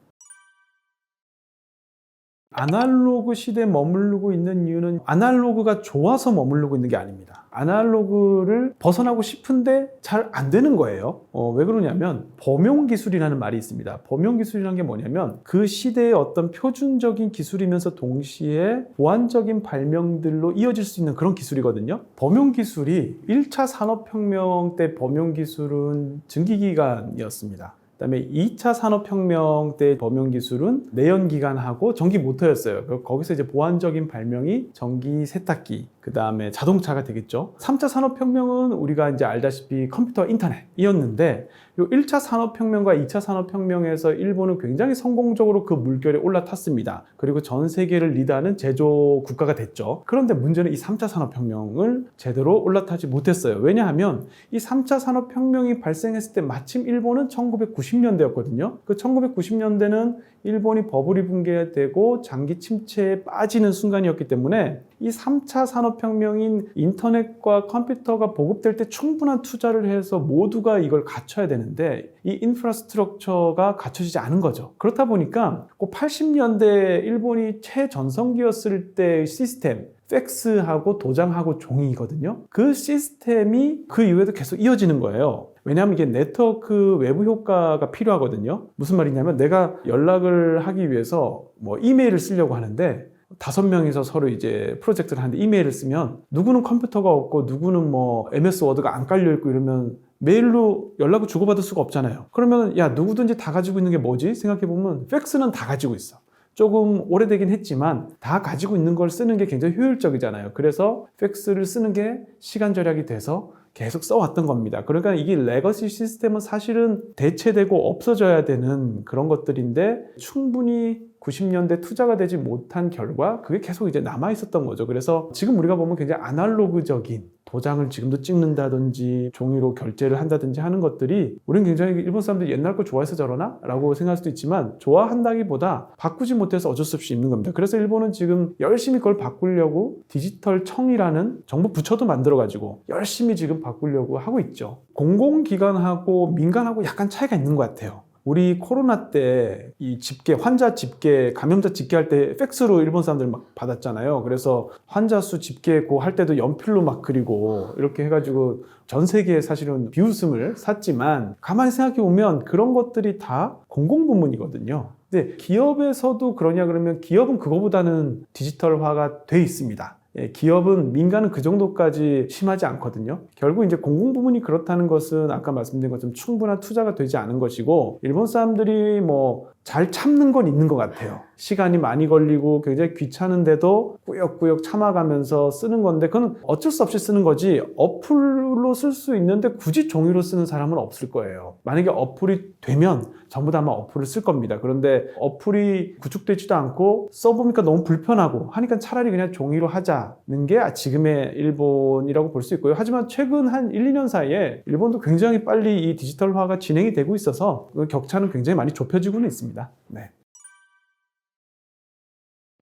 아날로그 시대에 머무르고 있는 이유는 아날로그가 좋아서 머무르고 있는 게 아닙니다. 아날로그를 벗어나고 싶은데 잘 안 되는 거예요. 왜 그러냐면 범용기술이라는 말이 있습니다. 범용기술이라는 게 뭐냐면 그 시대의 어떤 표준적인 기술이면서 동시에 보완적인 발명들로 이어질 수 있는 그런 기술이거든요. 범용기술이 1차 산업혁명 때 범용기술은 증기기관이었습니다. 그다음에 2차 산업혁명 때 범용기술은 내연기관하고 전기 모터였어요. 거기서 이제 보완적인 발명이 전기 세탁기, 그 다음에 자동차가 되겠죠. 3차 산업혁명은 우리가 이제 알다시피 컴퓨터, 인터넷이었는데, 요 1차 산업혁명과 2차 산업혁명에서 일본은 굉장히 성공적으로 그 물결에 올라탔습니다. 그리고 전 세계를 리드하는 제조 국가가 됐죠. 그런데 문제는 이 3차 산업혁명을 제대로 올라타지 못했어요. 왜냐하면 이 3차 산업혁명이 발생했을 때 마침 일본은 1990년대였거든요. 그 1990년대는 일본이 버블이 붕괴되고 장기 침체에 빠지는 순간이었기 때문에 이 3차 산업혁명인 인터넷과 컴퓨터가 보급될 때 충분한 투자를 해서 모두가 이걸 갖춰야 되는데 이 인프라스트럭처가 갖춰지지 않은 거죠. 그렇다 보니까 꼭 80년대 일본이 최전성기였을 때의 시스템, 팩스하고 도장하고 종이거든요. 그 시스템이 그 이후에도 계속 이어지는 거예요. 왜냐하면 이게 네트워크 외부 효과가 필요하거든요. 무슨 말이냐면 내가 연락을 하기 위해서 뭐 이메일을 쓰려고 하는데 5명이서 서로 이제 프로젝트를 하는데 이메일을 쓰면 누구는 컴퓨터가 없고 누구는 뭐 MS 워드가 안 깔려 있고 이러면 메일로 연락을 주고받을 수가 없잖아요. 그러면 야, 누구든지 다 가지고 있는 게 뭐지? 생각해보면 팩스는 다 가지고 있어. 조금 오래되긴 했지만 다 가지고 있는 걸 쓰는 게 굉장히 효율적이잖아요. 그래서 팩스를 쓰는 게 시간 절약이 돼서 계속 써왔던 겁니다. 그러니까 이게 레거시 시스템은 사실은 대체되고 없어져야 되는 그런 것들인데 충분히 90년대 투자가 되지 못한 결과 그게 계속 이제 남아 있었던 거죠. 그래서 지금 우리가 보면 굉장히 아날로그적인 도장을 지금도 찍는다든지 종이로 결제를 한다든지 하는 것들이 우리는 굉장히 일본 사람들이 옛날 걸 좋아해서 저러나? 라고 생각할 수도 있지만 좋아한다기보다 바꾸지 못해서 어쩔 수 없이 있는 겁니다. 그래서 일본은 지금 열심히 그걸 바꾸려고 디지털 청이라는 정부 부처도 만들어가지고 열심히 지금 바꾸려고 하고 있죠. 공공기관하고 민간하고 약간 차이가 있는 것 같아요. 우리 코로나 때 이 집계, 환자 집계, 감염자 집계할 때 팩스로 일본 사람들 막 받았잖아요. 그래서 환자 수 집계고 할 때도 연필로 막 그리고 이렇게 해가지고 전 세계에 사실은 비웃음을 샀지만 가만히 생각해 보면 그런 것들이 다 공공부문이거든요. 근데 기업에서도 그러냐 그러면 기업은 그거보다는 디지털화가 돼 있습니다. 기업은 민간은 그 정도까지 심하지 않거든요. 결국 이제 공공부문이 그렇다는 것은 아까 말씀드린 것처럼 충분한 투자가 되지 않은 것이고 일본 사람들이 뭐 잘 참는 건 있는 것 같아요. 시간이 많이 걸리고 굉장히 귀찮은데도 꾸역꾸역 참아가면서 쓰는 건데 그건 어쩔 수 없이 쓰는 거지 어플로 쓸 수 있는데 굳이 종이로 쓰는 사람은 없을 거예요. 만약에 어플이 되면 전부 다 아마 어플을 쓸 겁니다. 그런데 어플이 구축되지도 않고 써보니까 너무 불편하고 하니까 차라리 그냥 종이로 하자는 게 지금의 일본이라고 볼 수 있고요. 하지만 최근 한 1, 2년 사이에 일본도 굉장히 빨리 이 디지털화가 진행이 되고 있어서 그 격차는 굉장히 많이 좁혀지고는 있습니다. 네.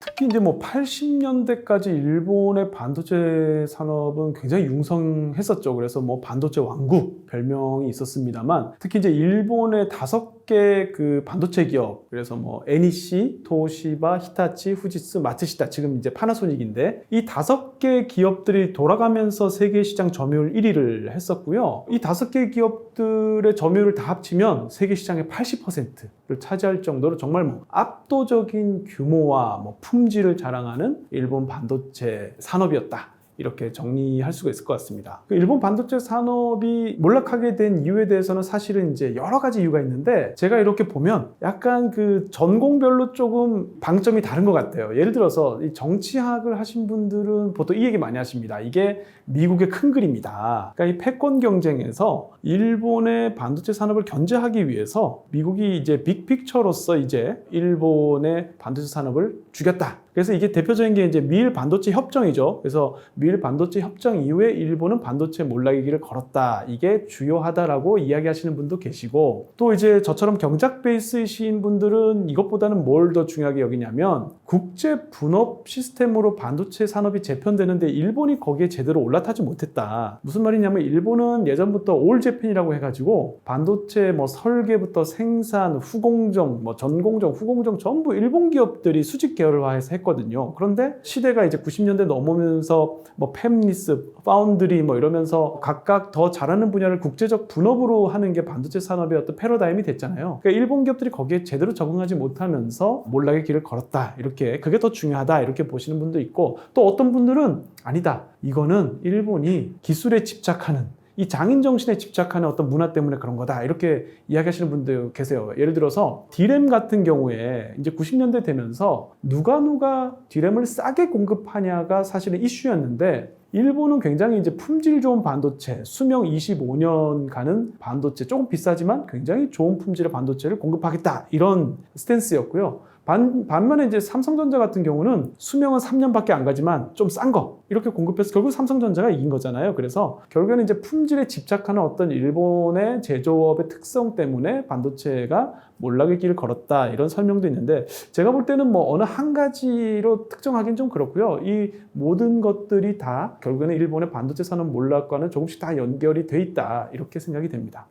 특히 이제 뭐 80년대까지 일본의 반도체 산업은 굉장히 융성했었죠. 그래서 뭐 반도체 왕국 별명이 있었습니다만 특히 이제 일본의 5개 그 반도체 기업, 그래서 뭐 NEC, 도시바, 히타치, 후지스, 마츠시타, 지금 이제 파나소닉인데 이 5개 기업들이 돌아가면서 세계 시장 점유율 1위를 했었고요. 이 5개 기업들의 점유율을 다 합치면 세계 시장의 80%를 차지할 정도로 정말 뭐 압도적인 규모와 뭐 품질을 자랑하는 일본 반도체 산업이었다. 이렇게 정리할 수가 있을 것 같습니다. 일본 반도체 산업이 몰락하게 된 이유에 대해서는 사실은 이제 여러 가지 이유가 있는데 제가 이렇게 보면 약간 그 전공별로 조금 방점이 다른 것 같아요. 예를 들어서 이 정치학을 하신 분들은 보통 이 얘기 많이 하십니다. 이게 미국의 큰 그림이다. 그러니까 이 패권 경쟁에서 일본의 반도체 산업을 견제하기 위해서 미국이 이제 빅픽처로서 이제 일본의 반도체 산업을 죽였다. 그래서 이게 대표적인 게 이제 미일 반도체 협정이죠. 그래서 미일 반도체 협정 이후에 일본은 반도체 몰락의 길을 걸었다. 이게 주요하다라고 이야기하시는 분도 계시고, 또 이제 저처럼 경작 베이스이신 분들은 이것보다는 뭘 더 중요하게 여기냐면 국제 분업 시스템으로 반도체 산업이 재편되는데 일본이 거기에 제대로 올라타지 못했다. 무슨 말이냐면 일본은 예전부터 올 재팬이라고 해가지고 반도체 뭐 설계부터 생산, 후공정, 뭐 전공정, 후공정 전부 일본 기업들이 수직 계열화해서 했거든요. 그런데 시대가 이제 90년대 넘으면서 뭐 팹리스, 파운드리 뭐 이러면서 각각 더 잘하는 분야를 국제적 분업으로 하는 게 반도체 산업의 어떤 패러다임이 됐잖아요. 그러니까 일본 기업들이 거기에 제대로 적응하지 못하면서 몰락의 길을 걸었다. 이렇게 그게 더 중요하다. 이렇게 보시는 분도 있고, 또 어떤 분들은 아니다. 이거는 일본이 기술에 집착하는, 이 장인 정신에 집착하는 어떤 문화 때문에 그런 거다. 이렇게 이야기하시는 분들 계세요. 예를 들어서 디램 같은 경우에 이제 90년대 되면서 누가 디램을 싸게 공급하냐가 사실은 이슈였는데, 일본은 굉장히 이제 품질 좋은 반도체, 수명 25년 가는 반도체, 조금 비싸지만 굉장히 좋은 품질의 반도체를 공급하겠다. 이런 스탠스였고요. 반면에 이제 삼성전자 같은 경우는 수명은 3년밖에 안 가지만 좀 싼 거 이렇게 공급해서 결국 삼성전자가 이긴 거잖아요. 그래서 결국에는 이제 품질에 집착하는 어떤 일본의 제조업의 특성 때문에 반도체가 몰락의 길을 걸었다, 이런 설명도 있는데, 제가 볼 때는 뭐 어느 한 가지로 특정하기는 좀 그렇고요. 이 모든 것들이 다 결국에는 일본의 반도체 산업 몰락과는 조금씩 다 연결이 돼 있다, 이렇게 생각이 됩니다.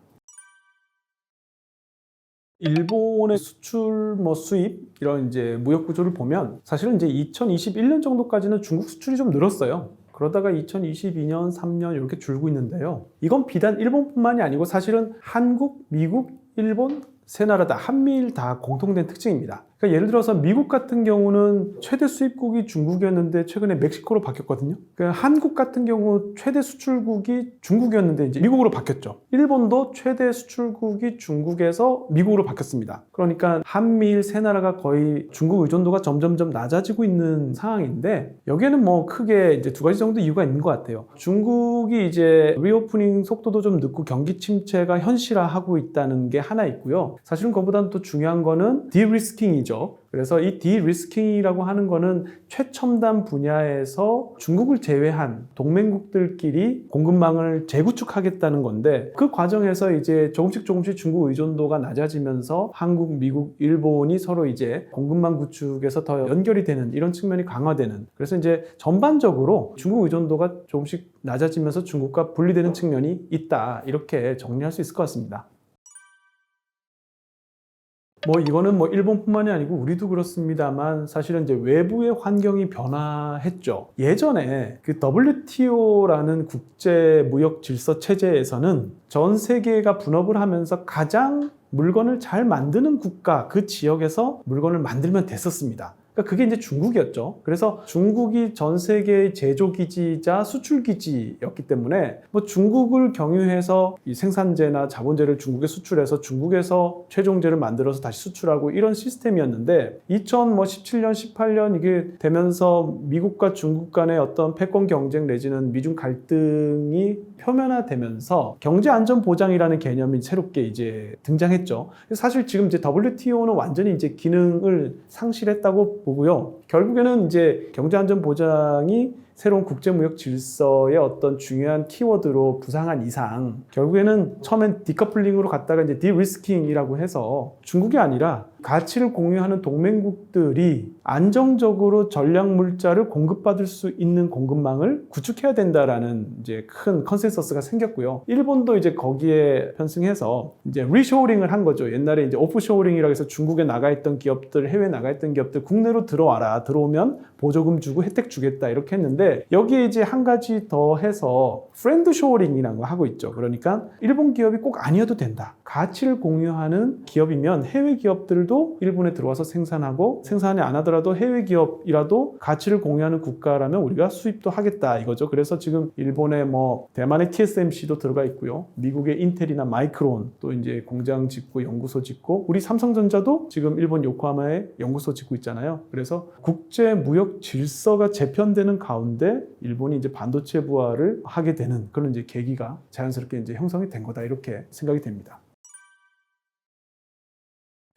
일본의 수출, 수입 이런 이제 무역 구조를 보면 사실은 이제 2021년 정도까지는 중국 수출이 좀 늘었어요. 그러다가 2022년, 3년 이렇게 줄고 있는데요. 이건 비단 일본뿐만이 아니고 사실은 한국, 미국, 일본 세 나라 다, 한미일 다 공통된 특징입니다. 그러니까 예를 들어서 미국 같은 경우는 최대 수입국이 중국이었는데 최근에 멕시코로 바뀌었거든요. 그러니까 한국 같은 경우 최대 수출국이 중국이었는데 이제 미국으로 바뀌었죠. 일본도 최대 수출국이 중국에서 미국으로 바뀌었습니다. 그러니까 한미일 세 나라가 거의 중국 의존도가 점점점 낮아지고 있는 상황인데, 여기에는 뭐 크게 이제 두 가지 정도 이유가 있는 것 같아요. 중국이 이제 리오프닝 속도도 좀 늦고 경기 침체가 현실화하고 있다는 게 하나 있고요. 사실은 그거보다는 또 중요한 거는 디리스킹이죠. 그래서 이 디리스킹이라고 하는 거는 최첨단 분야에서 중국을 제외한 동맹국들끼리 공급망을 재구축하겠다는 건데, 그 과정에서 이제 조금씩 중국 의존도가 낮아지면서 한국, 미국, 일본이 서로 이제 공급망 구축에서 더 연결이 되는 이런 측면이 강화되는, 그래서 이제 전반적으로 중국 의존도가 조금씩 낮아지면서 중국과 분리되는 측면이 있다, 이렇게 정리할 수 있을 것 같습니다. 이거는 일본뿐만이 아니고 우리도 그렇습니다만 사실은 이제 외부의 환경이 변화했죠. 예전에 그 WTO라는 국제 무역 질서 체제에서는 전 세계가 분업을 하면서 가장 물건을 잘 만드는 국가, 그 지역에서 물건을 만들면 됐었습니다. 그러니까 그게 이제 중국이었죠. 그래서 중국이 전 세계의 제조기지이자 수출기지였기 때문에 중국을 경유해서 이 생산재나 자본재를 중국에 수출해서 중국에서 최종재를 만들어서 다시 수출하고, 이런 시스템이었는데 2017년, 18년 이게 되면서 미국과 중국 간의 어떤 패권 경쟁 내지는 미중 갈등이 표면화되면서 경제안전보장이라는 개념이 새롭게 이제 등장했죠. 사실 지금 이제 WTO는 완전히 이제 기능을 상실했다고 보고요. 결국에는 이제 경제안전보장이 새로운 국제무역 질서의 어떤 중요한 키워드로 부상한 이상, 결국에는 처음엔 디커플링으로 갔다가 이제 디리스킹이라고 해서 중국이 아니라 가치를 공유하는 동맹국들이 안정적으로 전략물자를 공급받을 수 있는 공급망을 구축해야 된다라는 이제 큰 컨센서스가 생겼고요. 일본도 이제 거기에 편승해서 이제 리쇼어링을 한 거죠. 옛날에 이제 오프쇼어링이라고 해서 중국에 나가 있던 기업들, 해외에 나가 있던 기업들 국내로 들어와라. 들어오면 보조금 주고 혜택 주겠다. 이렇게 했는데, 여기에 이제 한 가지 더 해서 프렌드 쇼어링이라는 거 하고 있죠. 그러니까 일본 기업이 꼭 아니어도 된다. 가치를 공유하는 기업이면 해외 기업들도 기업들도 일본에 들어와서 생산하고 생산이 안 하더라도 해외 기업이라도 가치를 공유하는 국가라면 우리가 수입도 하겠다 이거죠. 그래서 지금 일본의 뭐 대만의 TSMC도 들어가 있고요. 미국의 인텔이나 마이크론 또 이제 공장 짓고 연구소 짓고 우리 삼성전자도 지금 일본 요코하마에 연구소 짓고 있잖아요. 그래서 국제 무역 질서가 재편되는 가운데 일본이 이제 반도체 부활을 하게 되는 그런 이제 계기가 자연스럽게 이제 형성이 된 거다 이렇게 생각이 됩니다.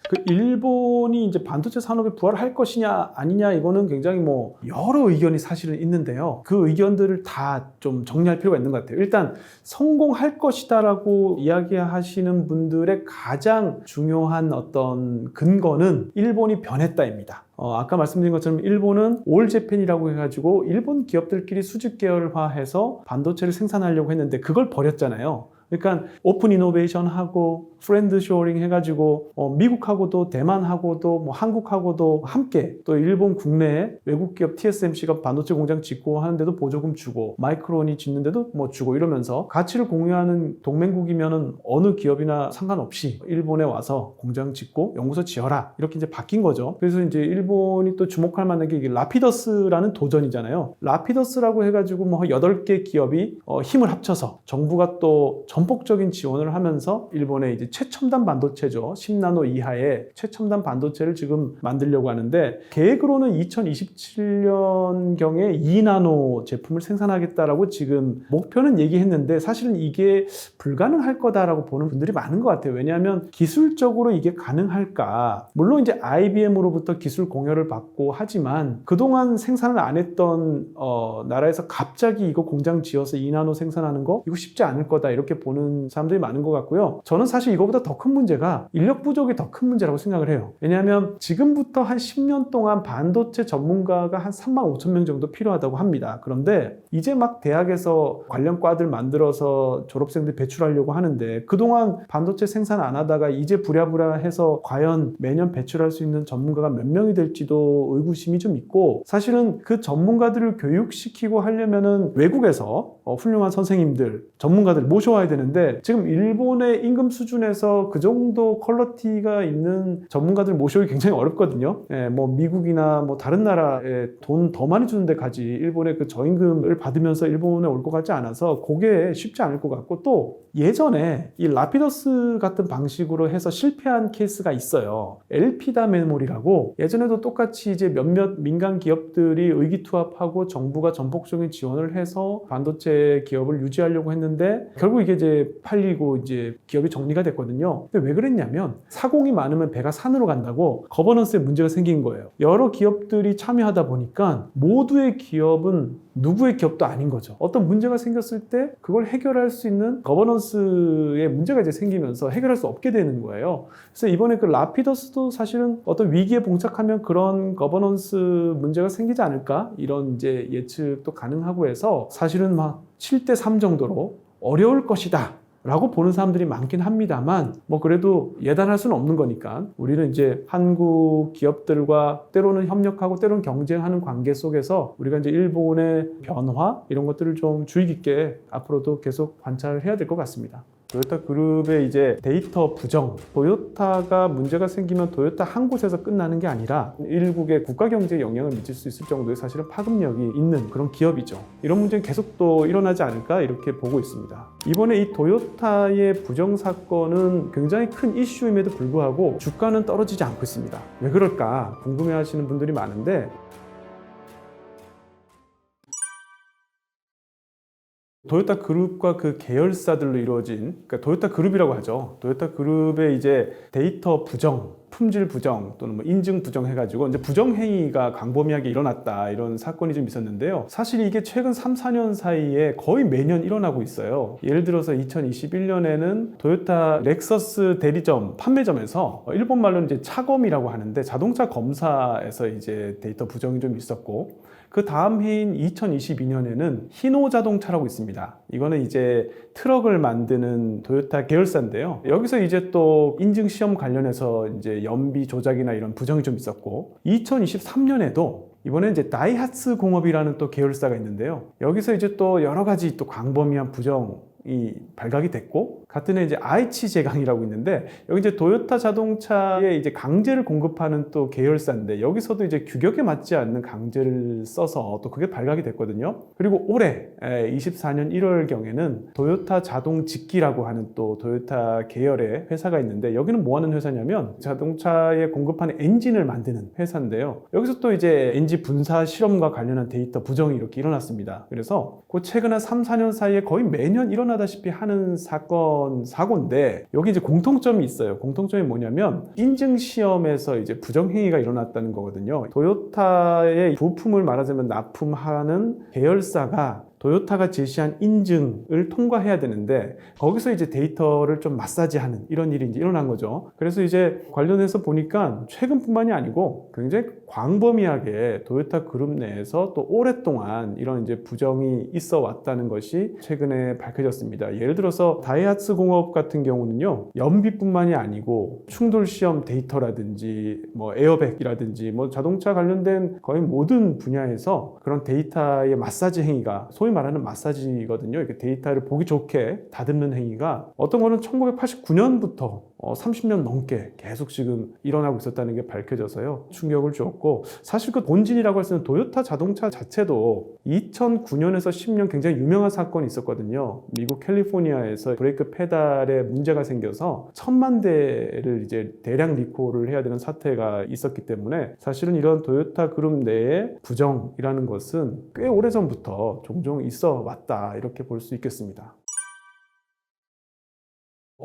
그 일본이 이제 반도체 산업에 부활할 것이냐 아니냐 이거는 굉장히 뭐 여러 의견이 사실은 있는데요. 그 의견들을 다 좀 정리할 필요가 있는 것 같아요. 일단 성공할 것이다라고 이야기하시는 분들의 가장 중요한 어떤 근거는 일본이 변했다입니다. 아까 말씀드린 것처럼 일본은 올 재팬이라고 해가지고 일본 기업들끼리 수직 계열화해서 반도체를 생산하려고 했는데 그걸 버렸잖아요. 그러니까 오픈 이노베이션 하고 프렌드 쇼어링 해가지고 미국하고도 대만하고도 뭐 한국하고도 함께 또 일본 국내에 외국 기업 TSMC가 반도체 공장 짓고 하는데도 보조금 주고 마이크론이 짓는데도 뭐 주고 이러면서 가치를 공유하는 동맹국이면은 어느 기업이나 상관없이 일본에 와서 공장 짓고 연구소 지어라 이렇게 이제 바뀐 거죠. 그래서 이제 일본이 또 주목할 만한 게 이게 라피더스라는 도전이잖아요. 라피더스라고 해가지고 뭐 8개 기업이 힘을 합쳐서 정부가 또 전폭적인 지원을 하면서 일본의 이제 최첨단 반도체죠. 10나노 이하의 최첨단 반도체를 지금 만들려고 하는데 계획으로는 2027년경에 2나노 제품을 생산하겠다라고 지금 목표는 얘기했는데 사실은 이게 불가능할 거다라고 보는 분들이 많은 것 같아요. 왜냐하면 기술적으로 이게 가능할까? 물론 이제 IBM으로부터 기술 공여를 받고 하지만 그동안 생산을 안 했던 나라에서 갑자기 이거 공장 지어서 2나노 생산하는 거 이거 쉽지 않을 거다 이렇게 보는 사람들이 많은 것 같고요. 저는 사실 이거보다 더 큰 문제가 인력 부족이 더 큰 문제라고 생각을 해요. 왜냐하면 지금부터 한 10년 동안 반도체 전문가가 한 3만 5천 명 정도 필요하다고 합니다. 그런데 이제 막 대학에서 관련 과들 만들어서 졸업생들 배출하려고 하는데 그동안 반도체 생산 안 하다가 이제 부랴부랴 해서 과연 매년 배출할 수 있는 전문가가 몇 명이 될지도 의구심이 좀 있고 사실은 그 전문가들을 교육시키고 하려면은 외국에서 훌륭한 선생님들, 전문가들 모셔와야 되는데 지금 일본의 임금 수준에서 그 정도 퀄리티가 있는 전문가들 모셔오기 굉장히 어렵거든요. 뭐 미국이나 뭐 다른 나라에 돈 더 많이 주는 데 가지 일본의 그 저임금을 받으면서 일본에 올 것 같지 않아서 그게 쉽지 않을 것 같고 또 예전에 이 라피더스 같은 방식으로 해서 실패한 케이스가 있어요. 엘피다 메모리라고 예전에도 똑같이 이제 몇몇 민간 기업들이 의기투합하고 정부가 전폭적인 지원을 해서 반도체 기업을 유지하려고 했는데 결국 이게 이제 팔리고 이제 기업이 정리가 됐거든요. 근데 왜 그랬냐면 사공이 많으면 배가 산으로 간다고 거버넌스에 문제가 생긴 거예요. 여러 기업들이 참여하다 보니까 모두의 기업은 누구의 기업도 아닌 거죠. 어떤 문제가 생겼을 때 그걸 해결할 수 있는 거버넌스에 문제가 이제 생기면서 해결할 수 없게 되는 거예요. 그래서 이번에 그 라피더스도 사실은 어떤 위기에 봉착하면 그런 거버넌스 문제가 생기지 않을까? 이런 이제 예측도 가능하고 해서 사실은 막 7대3 정도로 어려울 것이다 라고 보는 사람들이 많긴 합니다만 뭐 그래도 예단할 수는 없는 거니까 우리는 이제 한국 기업들과 때로는 협력하고 때로는 경쟁하는 관계 속에서 우리가 이제 일본의 변화 이런 것들을 좀 주의 깊게 앞으로도 계속 관찰해야 될 것 같습니다. 토요타 그룹의 이제 데이터 부정, 토요타가 문제가 생기면 토요타 한 곳에서 끝나는 게 아니라 일국의 국가 경제에 영향을 미칠 수 있을 정도의 사실은 파급력이 있는 그런 기업이죠. 이런 문제는 계속 또 일어나지 않을까 이렇게 보고 있습니다. 이번에 이 토요타의 부정 사건은 굉장히 큰 이슈임에도 불구하고 주가는 떨어지지 않고 있습니다. 왜 그럴까 궁금해하시는 분들이 많은데 토요타 그룹과 그 계열사들로 이루어진 그러니까 토요타 그룹이라고 하죠. 토요타 그룹의 이제 데이터 부정, 품질 부정 또는 뭐 인증 부정 해가지고 이제 부정 행위가 광범위하게 일어났다 이런 사건이 좀 있었는데요. 사실 이게 최근 3, 4년 사이에 거의 매년 일어나고 있어요. 예를 들어서 2021년에는 토요타 렉서스 대리점 판매점에서 일본 말로는 이제 차검이라고 하는데 자동차 검사에서 이제 데이터 부정이 좀 있었고 그 다음 해인 2022년에는 히노 자동차라고 있습니다. 이거는 이제 트럭을 만드는 토요타 계열사인데요. 여기서 이제 또 인증 시험 관련해서 이제 연비 조작이나 이런 부정이 좀 있었고 2023년에도 이번에 이제 다이하츠 공업이라는 또 계열사가 있는데요. 여기서 이제 또 여러 가지 또 광범위한 부정 발각이 됐고, 같은 해 이제 아이치 제강이라고 있는데, 여기 이제 도요타 자동차에 이제 강제를 공급하는 또 계열사인데, 여기서도 이제 규격에 맞지 않는 강제를 써서 또 그게 발각이 됐거든요. 그리고 올해 24년 1월경에는 도요타 자동직기라고 하는 또 도요타 계열의 회사가 있는데, 여기는 뭐 하는 회사냐면 자동차에 공급하는 엔진을 만드는 회사인데요. 여기서 또 이제 엔진 분사 실험과 관련한 데이터 부정이 이렇게 일어났습니다. 그래서 그 최근 한 3, 4년 사이에 거의 매년 일어나다시피 하는 사고인데, 여기 이제 공통점이 있어요. 공통점이 뭐냐면 인증 시험에서 이제 부정행위가 일어났다는 거거든요. 도요타의 부품을 말하자면 납품하는 계열사가 도요타가 제시한 인증을 통과해야 되는데, 거기서 이제 데이터를 좀 마사지하는 이런 일이 이제 일어난 거죠. 그래서 이제 관련해서 보니까 최근뿐만이 아니고 굉장히 광범위하게 도요타 그룹 내에서 또 오랫동안 이런 이제 부정이 있어 왔다는 것이 최근에 밝혀졌습니다. 예를 들어서 다이하츠 공업 같은 경우는요, 연비뿐만이 아니고 충돌 시험 데이터라든지 뭐 에어백이라든지 뭐 자동차 관련된 거의 모든 분야에서 그런 데이터의 마사지 행위가, 소위 말하는 마사지거든요. 이렇게 데이터를 보기 좋게 다듬는 행위가 어떤 거는 1989년부터 30년 넘게 계속 지금 일어나고 있었다는 게 밝혀져서요, 충격을 주었고, 사실 그 본진이라고 할 수 있는 도요타 자동차 자체도 2009년에서 10년 굉장히 유명한 사건이 있었거든요. 미국 캘리포니아에서 브레이크 페달에 문제가 생겨서 1000만 대를 이제 대량 리콜을 해야 되는 사태가 있었기 때문에, 사실은 이런 도요타 그룹 내의 부정이라는 것은 꽤 오래전부터 종종 있어 왔다, 이렇게 볼 수 있겠습니다.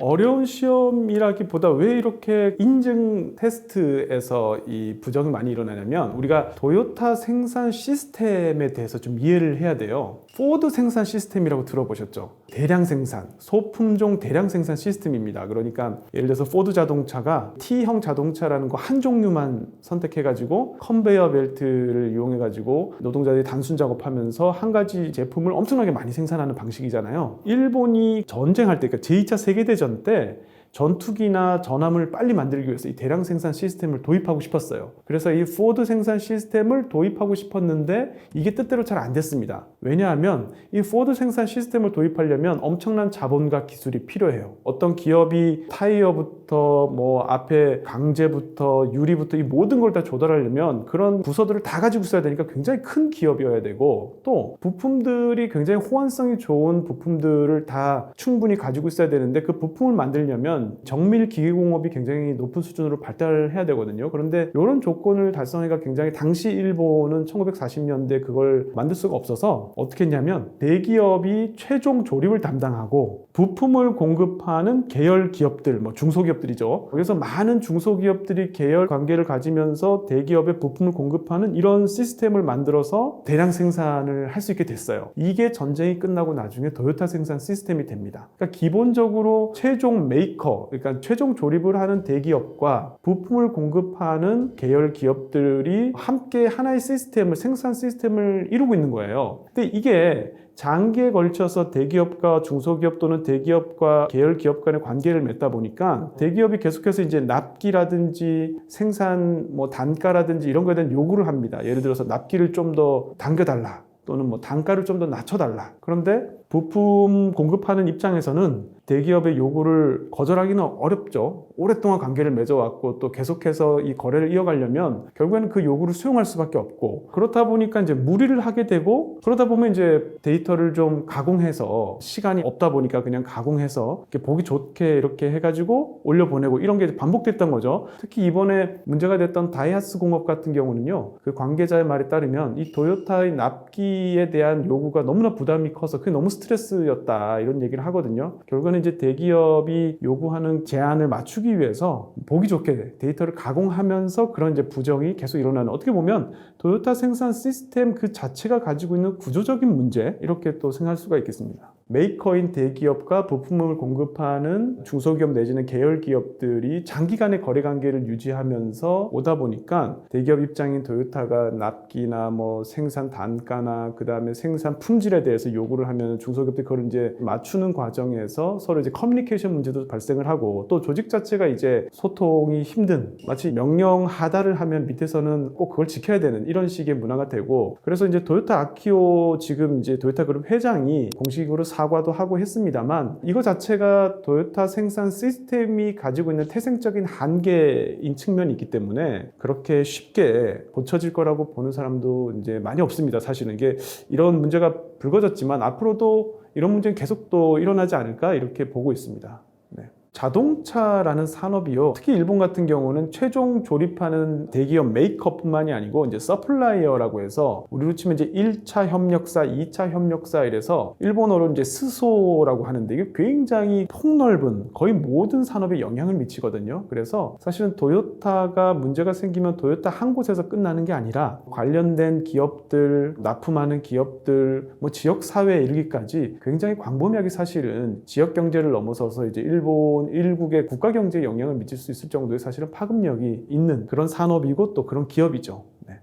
어려운 시험이라기보다 왜 이렇게 인증 테스트에서 이 부정이 많이 일어나냐면, 우리가 도요타 생산 시스템에 대해서 좀 이해를 해야 돼요. 포드 생산 시스템이라고 들어보셨죠? 대량 생산, 소품종 대량 생산 시스템입니다. 그러니까 예를 들어서 포드 자동차가 T형 자동차라는 거 한 종류만 선택해가지고 컨베이어 벨트를 이용해가지고 노동자들이 단순 작업하면서 한 가지 제품을 엄청나게 많이 생산하는 방식이잖아요. 일본이 전쟁할 때, 그러니까 제2차 세계대전 때 전투기나 전함을 빨리 만들기 위해서 이 대량 생산 시스템을 도입하고 싶었어요. 그래서 이 포드 생산 시스템을 도입하고 싶었는데 이게 뜻대로 잘 안 됐습니다. 왜냐하면 이 포드 생산 시스템을 도입하려면 엄청난 자본과 기술이 필요해요. 어떤 기업이 타이어부터 뭐 앞에 강제부터 유리부터 이 모든 걸 다 조달하려면 그런 부서들을 다 가지고 있어야 되니까 굉장히 큰 기업이어야 되고, 또 부품들이 굉장히 호환성이 좋은 부품들을 다 충분히 가지고 있어야 되는데, 그 부품을 만들려면 정밀 기계공업이 굉장히 높은 수준으로 발달해야 되거든요. 그런데 이런 조건을 달성하기가 굉장히, 당시 일본은 1940년대 그걸 만들 수가 없어서 어떻게 했냐면, 대기업이 최종 조립을 담당하고 부품을 공급하는 계열 기업들, 뭐 중소기업들이죠. 그래서 많은 중소기업들이 계열 관계를 가지면서 대기업에 부품을 공급하는 이런 시스템을 만들어서 대량 생산을 할 수 있게 됐어요. 이게 전쟁이 끝나고 나중에 도요타 생산 시스템이 됩니다. 그러니까 기본적으로 최종 메이커, 그러니까 최종 조립을 하는 대기업과 부품을 공급하는 계열 기업들이 함께 하나의 시스템을, 생산 시스템을 이루고 있는 거예요. 근데 이게 장기에 걸쳐서 대기업과 중소기업 또는 대기업과 계열 기업 간의 관계를 맺다 보니까 대기업이 계속해서 이제 납기라든지 생산 뭐 단가라든지 이런 거에 대한 요구를 합니다. 예를 들어서 납기를 좀 더 당겨달라, 또는 뭐 단가를 좀 더 낮춰달라. 그런데 부품 공급하는 입장에서는 대기업의 요구를 거절하기는 어렵죠. 오랫동안 관계를 맺어왔고 또 계속해서 이 거래를 이어가려면 결국에는 그 요구를 수용할 수밖에 없고, 그렇다 보니까 이제 무리를 하게 되고, 그러다 보면 이제 데이터를 좀 가공해서, 시간이 없다 보니까 그냥 가공해서 이렇게 보기 좋게 이렇게 해가지고 올려보내고, 이런 게 반복됐던 거죠. 특히 이번에 문제가 됐던 다이하츠 공업 같은 경우는요, 그 관계자의 말에 따르면 이 도요타의 납기에 대한 요구가 너무나 부담이 커서 그게 너무 스트레스였다, 이런 얘기를 하거든요. 결국에는 이제 대기업이 요구하는 제한을 맞추기 위해서 보기 좋게 데이터를 가공하면서 그런 이제 부정이 계속 일어나는, 어떻게 보면 도요타 생산 시스템 그 자체가 가지고 있는 구조적인 문제, 이렇게 또 생각할 수가 있겠습니다. 메이커인 대기업과 부품을 공급하는 중소기업 내지는 계열 기업들이 장기간의 거래 관계를 유지하면서 오다 보니까 대기업 입장인 도요타가 납기나 뭐 생산 단가나 그 다음에 생산 품질에 대해서 요구를 하면 중소기업들이 그걸 이제 맞추는 과정에서 서로 이제 커뮤니케이션 문제도 발생을 하고, 또 조직 자체가 이제 소통이 힘든, 마치 명령 하달을 하면 밑에서는 꼭 그걸 지켜야 되는 이런 식의 문화가 되고, 그래서 이제 도요타 아키오, 지금 이제 도요타 그룹 회장이 공식으로 사과도 하고 했습니다만 이거 자체가 토요타 생산 시스템이 가지고 있는 태생적인 한계인 측면이 있기 때문에 그렇게 쉽게 고쳐질 거라고 보는 사람도 이제 많이 없습니다. 사실은 이게 이런 문제가 불거졌지만 앞으로도 이런 문제는 계속 또 일어나지 않을까 이렇게 보고 있습니다. 네. 자동차라는 산업이요. 특히 일본 같은 경우는 최종 조립하는 대기업 메이커뿐만이 아니고 이제 서플라이어라고 해서 우리로 치면 이제 1차 협력사, 2차 협력사 이래서 일본어로 이제 스소라고 하는데 이게 굉장히 폭넓은 거의 모든 산업에 영향을 미치거든요. 그래서 사실은 토요타가 문제가 생기면 토요타 한 곳에서 끝나는 게 아니라 관련된 기업들, 납품하는 기업들, 뭐 지역 사회에 이르기까지 굉장히 광범위하게 사실은 지역 경제를 넘어서서 이제 일본 일국의 국가 경제에 영향을 미칠 수 있을 정도의 사실은 파급력이 있는 그런 산업이고 또 그런 기업이죠. 네.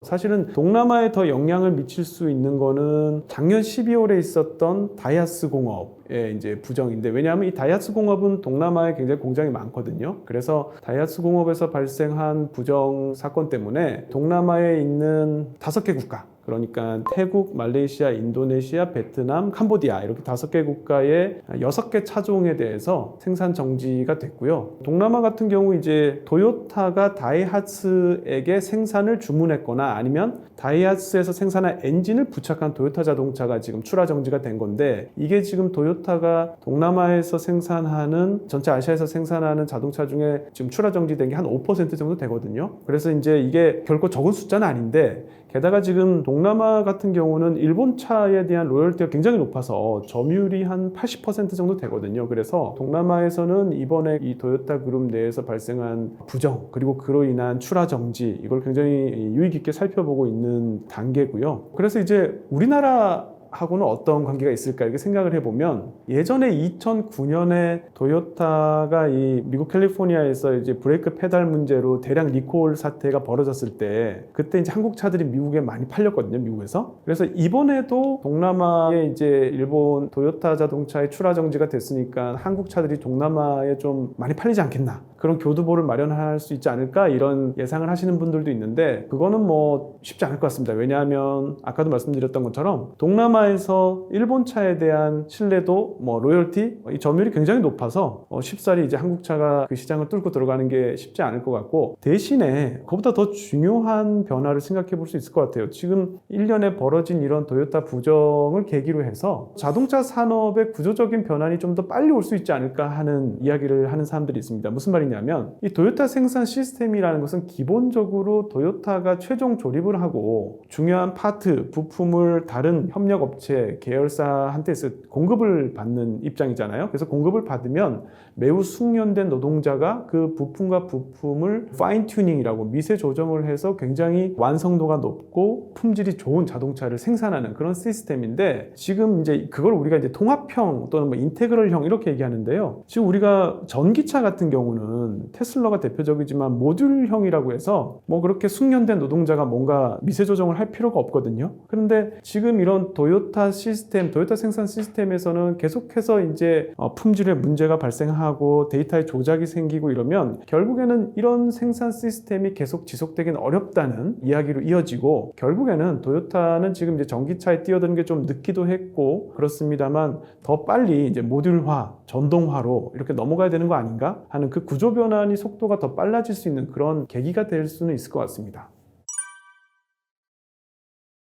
사실은 동남아에 더 영향을 미칠 수 있는 거는 작년 12월에 있었던 다이하츠 공업의 이제 부정인데, 왜냐하면 이 다이하츠 공업은 동남아에 굉장히 공장이 많거든요. 그래서 다이하츠 공업에서 발생한 부정 사건 때문에 동남아에 있는 5개 국가, 그러니까 태국, 말레이시아, 인도네시아, 베트남, 캄보디아 이렇게 5개 국가의 6개 차종에 대해서 생산 정지가 됐고요. 동남아 같은 경우 이제 토요타가 다이하츠에게 생산을 주문했거나 아니면 다이하츠에서 생산한 엔진을 부착한 토요타 자동차가 지금 출하 정지가 된 건데, 이게 지금 토요타가 동남아에서 생산하는, 전체 아시아에서 생산하는 자동차 중에 지금 출하 정지된 게 한 5% 정도 되거든요. 그래서 이제 이게 결코 적은 숫자는 아닌데, 게다가 지금 동남아 같은 경우는 일본 차에 대한 로열티가 굉장히 높아서 점유율이 한 80% 정도 되거든요. 그래서 동남아에서는 이번에 이 토요타 그룹 내에서 발생한 부정, 그리고 그로 인한 출하 정지, 이걸 굉장히 유의 깊게 살펴보고 있는 단계고요. 그래서 이제 우리나라 하고는 어떤 관계가 있을까 이렇게 생각을 해보면, 예전에 2009년에 토요타가 이 미국 캘리포니아에서 이제 브레이크 페달 문제로 대량 리콜 사태가 벌어졌을 때, 그때 이제 한국 차들이 미국에 많이 팔렸거든요, 미국에서. 그래서 이번에도 동남아에 이제 일본 토요타 자동차의 출하 정지가 됐으니까 한국 차들이 동남아에 좀 많이 팔리지 않겠나, 그런 교두보를 마련할 수 있지 않을까 이런 예상을 하시는 분들도 있는데, 그거는 뭐 쉽지 않을 것 같습니다. 왜냐하면 아까도 말씀드렸던 것처럼 동남아에서 일본 차에 대한 신뢰도, 뭐 로열티, 이 점유율이 굉장히 높아서 쉽사리 이제 한국 차가 그 시장을 뚫고 들어가는 게 쉽지 않을 것 같고, 대신에 그보다 더 중요한 변화를 생각해 볼 수 있을 것 같아요. 지금 1년에 벌어진 이런 토요타 부정을 계기로 해서 자동차 산업의 구조적인 변환이 좀 더 빨리 올 수 있지 않을까 하는 이야기를 하는 사람들이 있습니다. 무슨 말이냐면, 이 토요타 생산 시스템이라는 것은 기본적으로 토요타가 최종 조립을 하고 중요한 파트, 부품을 다른 협력업체, 계열사한테서 공급을 받는 입장이잖아요. 그래서 공급을 받으면 매우 숙련된 노동자가 그 부품과 부품을 파인 튜닝이라고 미세 조정을 해서 굉장히 완성도가 높고 품질이 좋은 자동차를 생산하는 그런 시스템인데, 지금 이제 그걸 우리가 이제 통합형 또는 뭐 인테그럴형 이렇게 얘기하는데요. 지금 우리가 전기차 같은 경우는 테슬라가 대표적이지만 모듈형이라고 해서 뭐 그렇게 숙련된 노동자가 뭔가 미세 조정을 할 필요가 없거든요. 그런데 지금 이런 토요타 시스템, 토요타 생산 시스템에서는 계속해서 이제 품질에 문제가 발생하고 데이터의 조작이 생기고 이러면 결국에는 이런 생산 시스템이 계속 지속되기는 어렵다는 이야기로 이어지고, 결국에는 토요타는 지금 이제 전기차에 뛰어드는 게 좀 늦기도 했고 그렇습니다만 더 빨리 이제 모듈화, 전동화로 이렇게 넘어가야 되는 거 아닌가 하는 그 구조 변환이 속도가 더 빨라질 수 있는 그런 계기가 될 수는 있을 것 같습니다.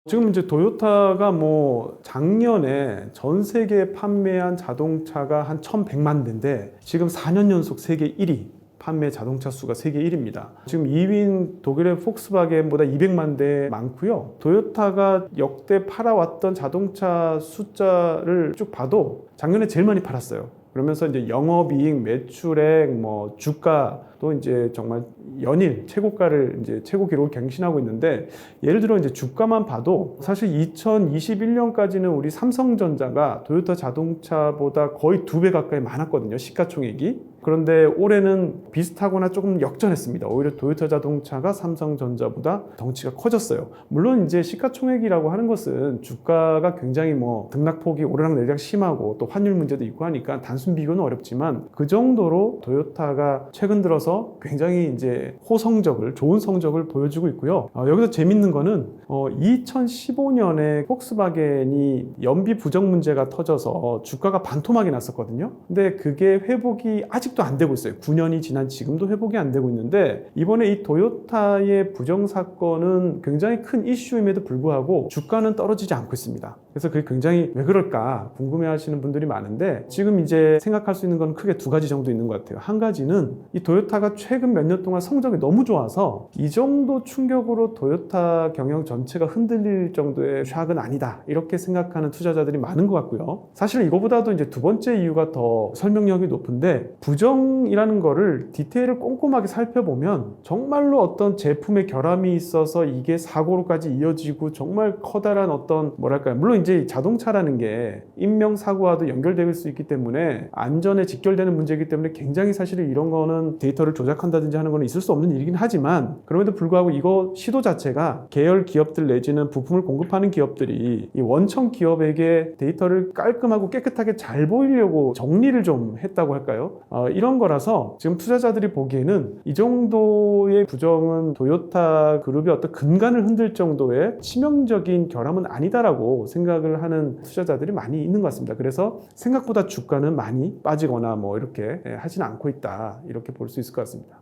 지금 이제 토요타가 뭐 작년에 전 세계에 판매한 자동차가 한 1,100만 대인데 지금 4년 연속 세계 1위, 판매 자동차 수가 세계 1위입니다. 지금 2위인 독일의 폭스바겐보다 200만 대 많고요. 토요타가 역대 팔아왔던 자동차 숫자를 쭉 봐도 작년에 제일 많이 팔았어요. 그러면서 이제 영업이익, 매출액, 뭐 주가도 이제 정말 연일 최고가를 이제 최고 기록을 갱신하고 있는데, 예를 들어 이제 주가만 봐도 사실 2021년까지는 우리 삼성전자가 토요타 자동차보다 거의 2배 가까이 많았거든요, 시가총액이. 그런데 올해는 비슷하거나 조금 역전했습니다. 오히려 토요타 자동차가 삼성전자보다 덩치가 커졌어요. 물론 이제 시가총액이라고 하는 것은 주가가 굉장히 뭐 등락폭이 오르락내리락 심하고 또 환율 문제도 있고 하니까 단순 비교는 어렵지만, 그 정도로 토요타가 최근 들어서 굉장히 이제 이제 호성적을 좋은 성적을 보여주고 있고요. 여기서 재밌는 거는 2015년에 폭스바겐이 연비 부정 문제가 터져서 주가가 반토막이 났었거든요. 근데 그게 회복이 아직도 안 되고 있어요. 9년이 지난 지금도 회복이 안 되고 있는데 이번에 이 토요타의 부정 사건은 굉장히 큰 이슈임에도 불구하고 주가는 떨어지지 않고 있습니다. 그래서 그게 굉장히 왜 그럴까 궁금해하시는 분들이 많은데 지금 이제 생각할 수 있는 건 크게 두 가지 정도 있는 것 같아요. 한 가지는 이 토요타가 최근 몇 년 동안 성적이 너무 좋아서 이 정도 충격으로 토요타 경영 전체가 흔들릴 정도의 샥은 아니다 이렇게 생각하는 투자자들이 많은 것 같고요. 사실 이거보다도 이제 두 번째 이유가 더 설명력이 높은데 부정이라는 거를 디테일을 꼼꼼하게 살펴보면 정말로 어떤 제품의 결함이 있어서 이게 사고로까지 이어지고 정말 커다란 어떤 뭐랄까요, 물론 이제 자동차라는 게 인명사고와도 연결될 수 있기 때문에 안전에 직결되는 문제이기 때문에 굉장히 사실 이런 거는 데이터를 조작한다든지 하는 거는 있을 수 없는 일이긴 하지만 그럼에도 불구하고 이거 시도 자체가 계열 기업들 내지는 부품을 공급하는 기업들이 이 원청 기업에게 데이터를 깔끔하고 깨끗하게 잘 보이려고 정리를 좀 했다고 할까요? 이런 거라서 지금 투자자들이 보기에는 이 정도의 부정은 토요타 그룹의 어떤 근간을 흔들 정도의 치명적인 결함은 아니다라고 생각을 하는 투자자들이 많이 있는 것 같습니다. 그래서 생각보다 주가는 많이 빠지거나 뭐 이렇게 하진 않고 있다 이렇게 볼 수 있을 것 같습니다.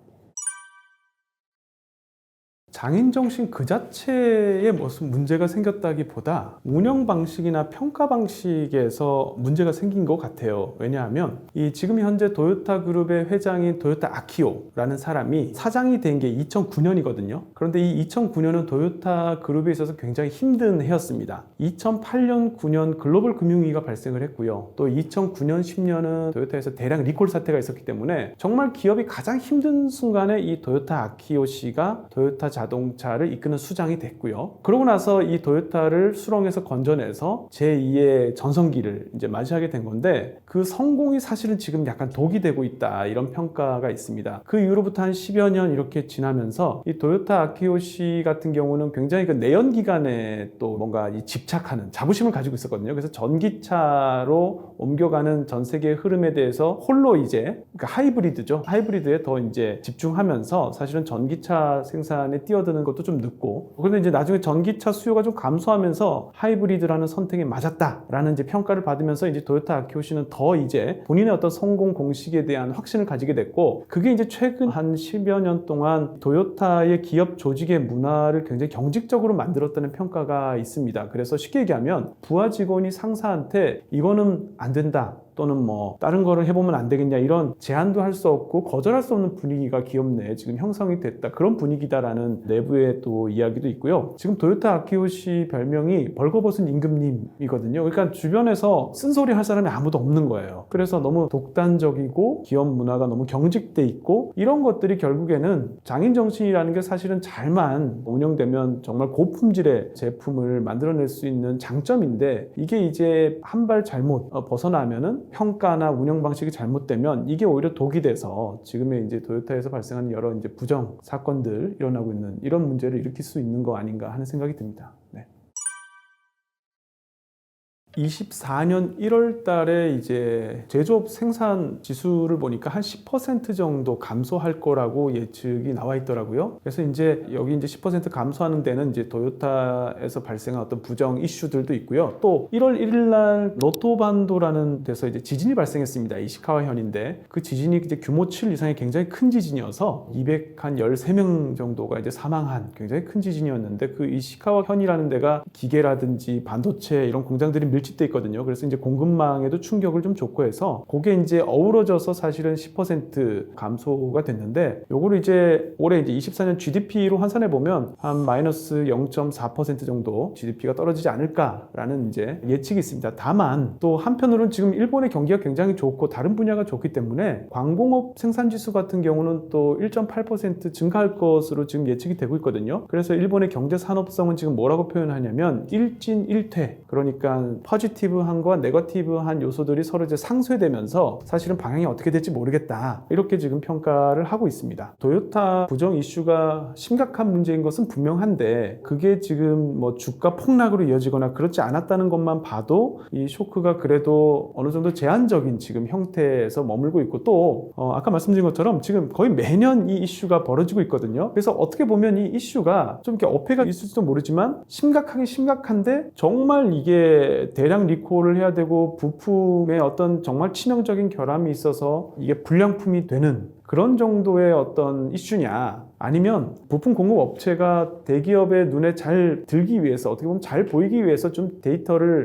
장인정신 그 자체에 무슨 문제가 생겼다기보다 운영 방식이나 평가 방식에서 문제가 생긴 것 같아요. 왜냐하면 이 지금 현재 토요타 그룹의 회장인 토요타 아키오라는 사람이 사장이 된 게 2009년이거든요. 그런데 이 2009년은 토요타 그룹에 있어서 굉장히 힘든 해였습니다. 2008년, 9년 글로벌 금융위기가 발생을 했고요. 또 2009년, 10년은 토요타에서 대량 리콜 사태가 있었기 때문에 정말 기업이 가장 힘든 순간에 이 토요타 아키오 씨가 토요타 자동차를 이끄는 수장이 됐고요. 그러고 나서 이 토요타를 수렁에서 건져내서 제2의 전성기를 이제 맞이하게 된 건데 그 성공이 사실은 지금 약간 독이 되고 있다 이런 평가가 있습니다. 그 이후로부터 한 10여 년 이렇게 지나면서 이 토요타 아키오 씨 같은 경우는 굉장히 그 내연기관에 또 뭔가 이 집착하는 자부심을 가지고 있었거든요. 그래서 전기차로 옮겨가는 전 세계의 흐름에 대해서 홀로 이제 그러니까 하이브리드죠. 하이브리드에 더 이제 집중하면서 사실은 전기차 생산에 뛰어드는 것도 좀 늦고 그런데 이제 나중에 전기차 수요가 좀 감소하면서 하이브리드라는 선택에 맞았다라는 이제 평가를 받으면서 이제 토요타 아키오 씨는 더 이제 본인의 어떤 성공 공식에 대한 확신을 가지게 됐고 그게 이제 최근 한 10여 년 동안 토요타의 기업 조직의 문화를 굉장히 경직적으로 만들었다는 평가가 있습니다. 그래서 쉽게 얘기하면 부하 직원이 상사한테 이거는 안 된다 또는 뭐 다른 거를 해보면 안 되겠냐 이런 제안도 할 수 없고 거절할 수 없는 분위기가 기업 내에 지금 형성이 됐다 그런 분위기다라는 내부의 또 이야기도 있고요. 지금 토요타 아키오 씨 별명이 벌거벗은 임금님이거든요. 그러니까 주변에서 쓴소리 할 사람이 아무도 없는 거예요. 그래서 너무 독단적이고 기업 문화가 너무 경직돼 있고 이런 것들이 결국에는 장인정신이라는 게 사실은 잘만 운영되면 정말 고품질의 제품을 만들어낼 수 있는 장점인데 이게 이제 한 발 잘못 벗어나면은 평가나 운영 방식이 잘못되면 이게 오히려 독이 돼서 지금의 이제 토요타에서 발생하는 여러 이제 부정 사건들 일어나고 있는 이런 문제를 일으킬 수 있는 거 아닌가 하는 생각이 듭니다. 네. 24년 1월 달에 이제 제조업 생산 지수를 보니까 한 10% 정도 감소할 거라고 예측이 나와 있더라고요. 그래서 이제 여기 이제 10% 감소하는 데는 이제 토요타에서 발생한 어떤 부정 이슈들도 있고요. 또 1월 1일 날 노토반도라는 데서 이제 지진이 발생했습니다. 이시카와 현인데 그 지진이 이제 규모 7 이상의 굉장히 큰 지진이어서 213명 정도가 이제 사망한 굉장히 큰 지진이었는데 그 이시카와 현이라는 데가 기계라든지 반도체 이런 공장들이 밀집돼 있거든요. 그래서 이제 공급망에도 충격을 좀 줬고 해서 그게 이제 어우러져서 사실은 10% 감소가 됐는데 요거를 이제 올해 이제 24년 GDP로 환산해 보면 한 마이너스 0.4% 정도 GDP가 떨어지지 않을까라는 이제 예측이 있습니다. 다만 또 한편으로는 지금 일본의 경기가 굉장히 좋고 다른 분야가 좋기 때문에 광공업 생산지수 같은 경우는 또 1.8% 증가할 것으로 지금 예측이 되고 있거든요. 그래서 일본의 경제 산업성은 지금 뭐라고 표현하냐면 일진 일퇴 그러니까 포지티브한과 네거티브한 요소들이 서로 이제 상쇄되면서 사실은 방향이 어떻게 될지 모르겠다. 이렇게 지금 평가를 하고 있습니다. 토요타 부정 이슈가 심각한 문제인 것은 분명한데 그게 지금 뭐 주가 폭락으로 이어지거나 그렇지 않았다는 것만 봐도 이 쇼크가 그래도 어느 정도 제한적인 지금 형태에서 머물고 있고 또 아까 말씀드린 것처럼 지금 거의 매년 이 이슈가 벌어지고 있거든요. 그래서 어떻게 보면 이 이슈가 좀 이렇게 어폐가 있을지도 모르지만 심각하긴 심각한데 정말 이게 대량 리콜을 해야 되고 부품에 어떤 정말 치명적인 결함이 있어서 이게 불량품이 되는 그런 정도의 어떤 이슈냐 아니면 부품 공급 업체가 대기업의 눈에 잘 들기 위해서 어떻게 보면 잘 보이기 위해서 좀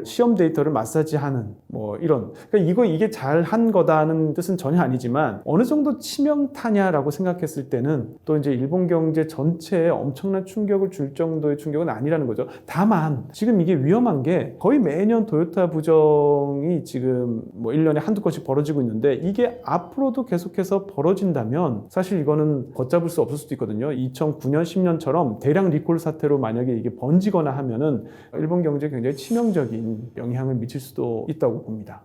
시험 데이터를 마사지하는 뭐 이런 그러니까 이게 잘한 거다는 뜻은 전혀 아니지만 어느 정도 치명타냐라고 생각했을 때는 또 이제 일본 경제 전체에 엄청난 충격을 줄 정도의 충격은 아니라는 거죠. 다만 지금 이게 위험한 게 거의 매년 토요타 부정이 지금 뭐 1년에 한두 건씩 벌어지고 있는데 이게 앞으로도 계속해서 벌어진다면 사실 이거는 걷잡을 수 없을 수도 있거든요. 2009년, 10년처럼 대량 리콜 사태로 만약에 이게 번지거나 하면은 일본 경제에 굉장히 치명적인 영향을 미칠 수도 있다고 봅니다.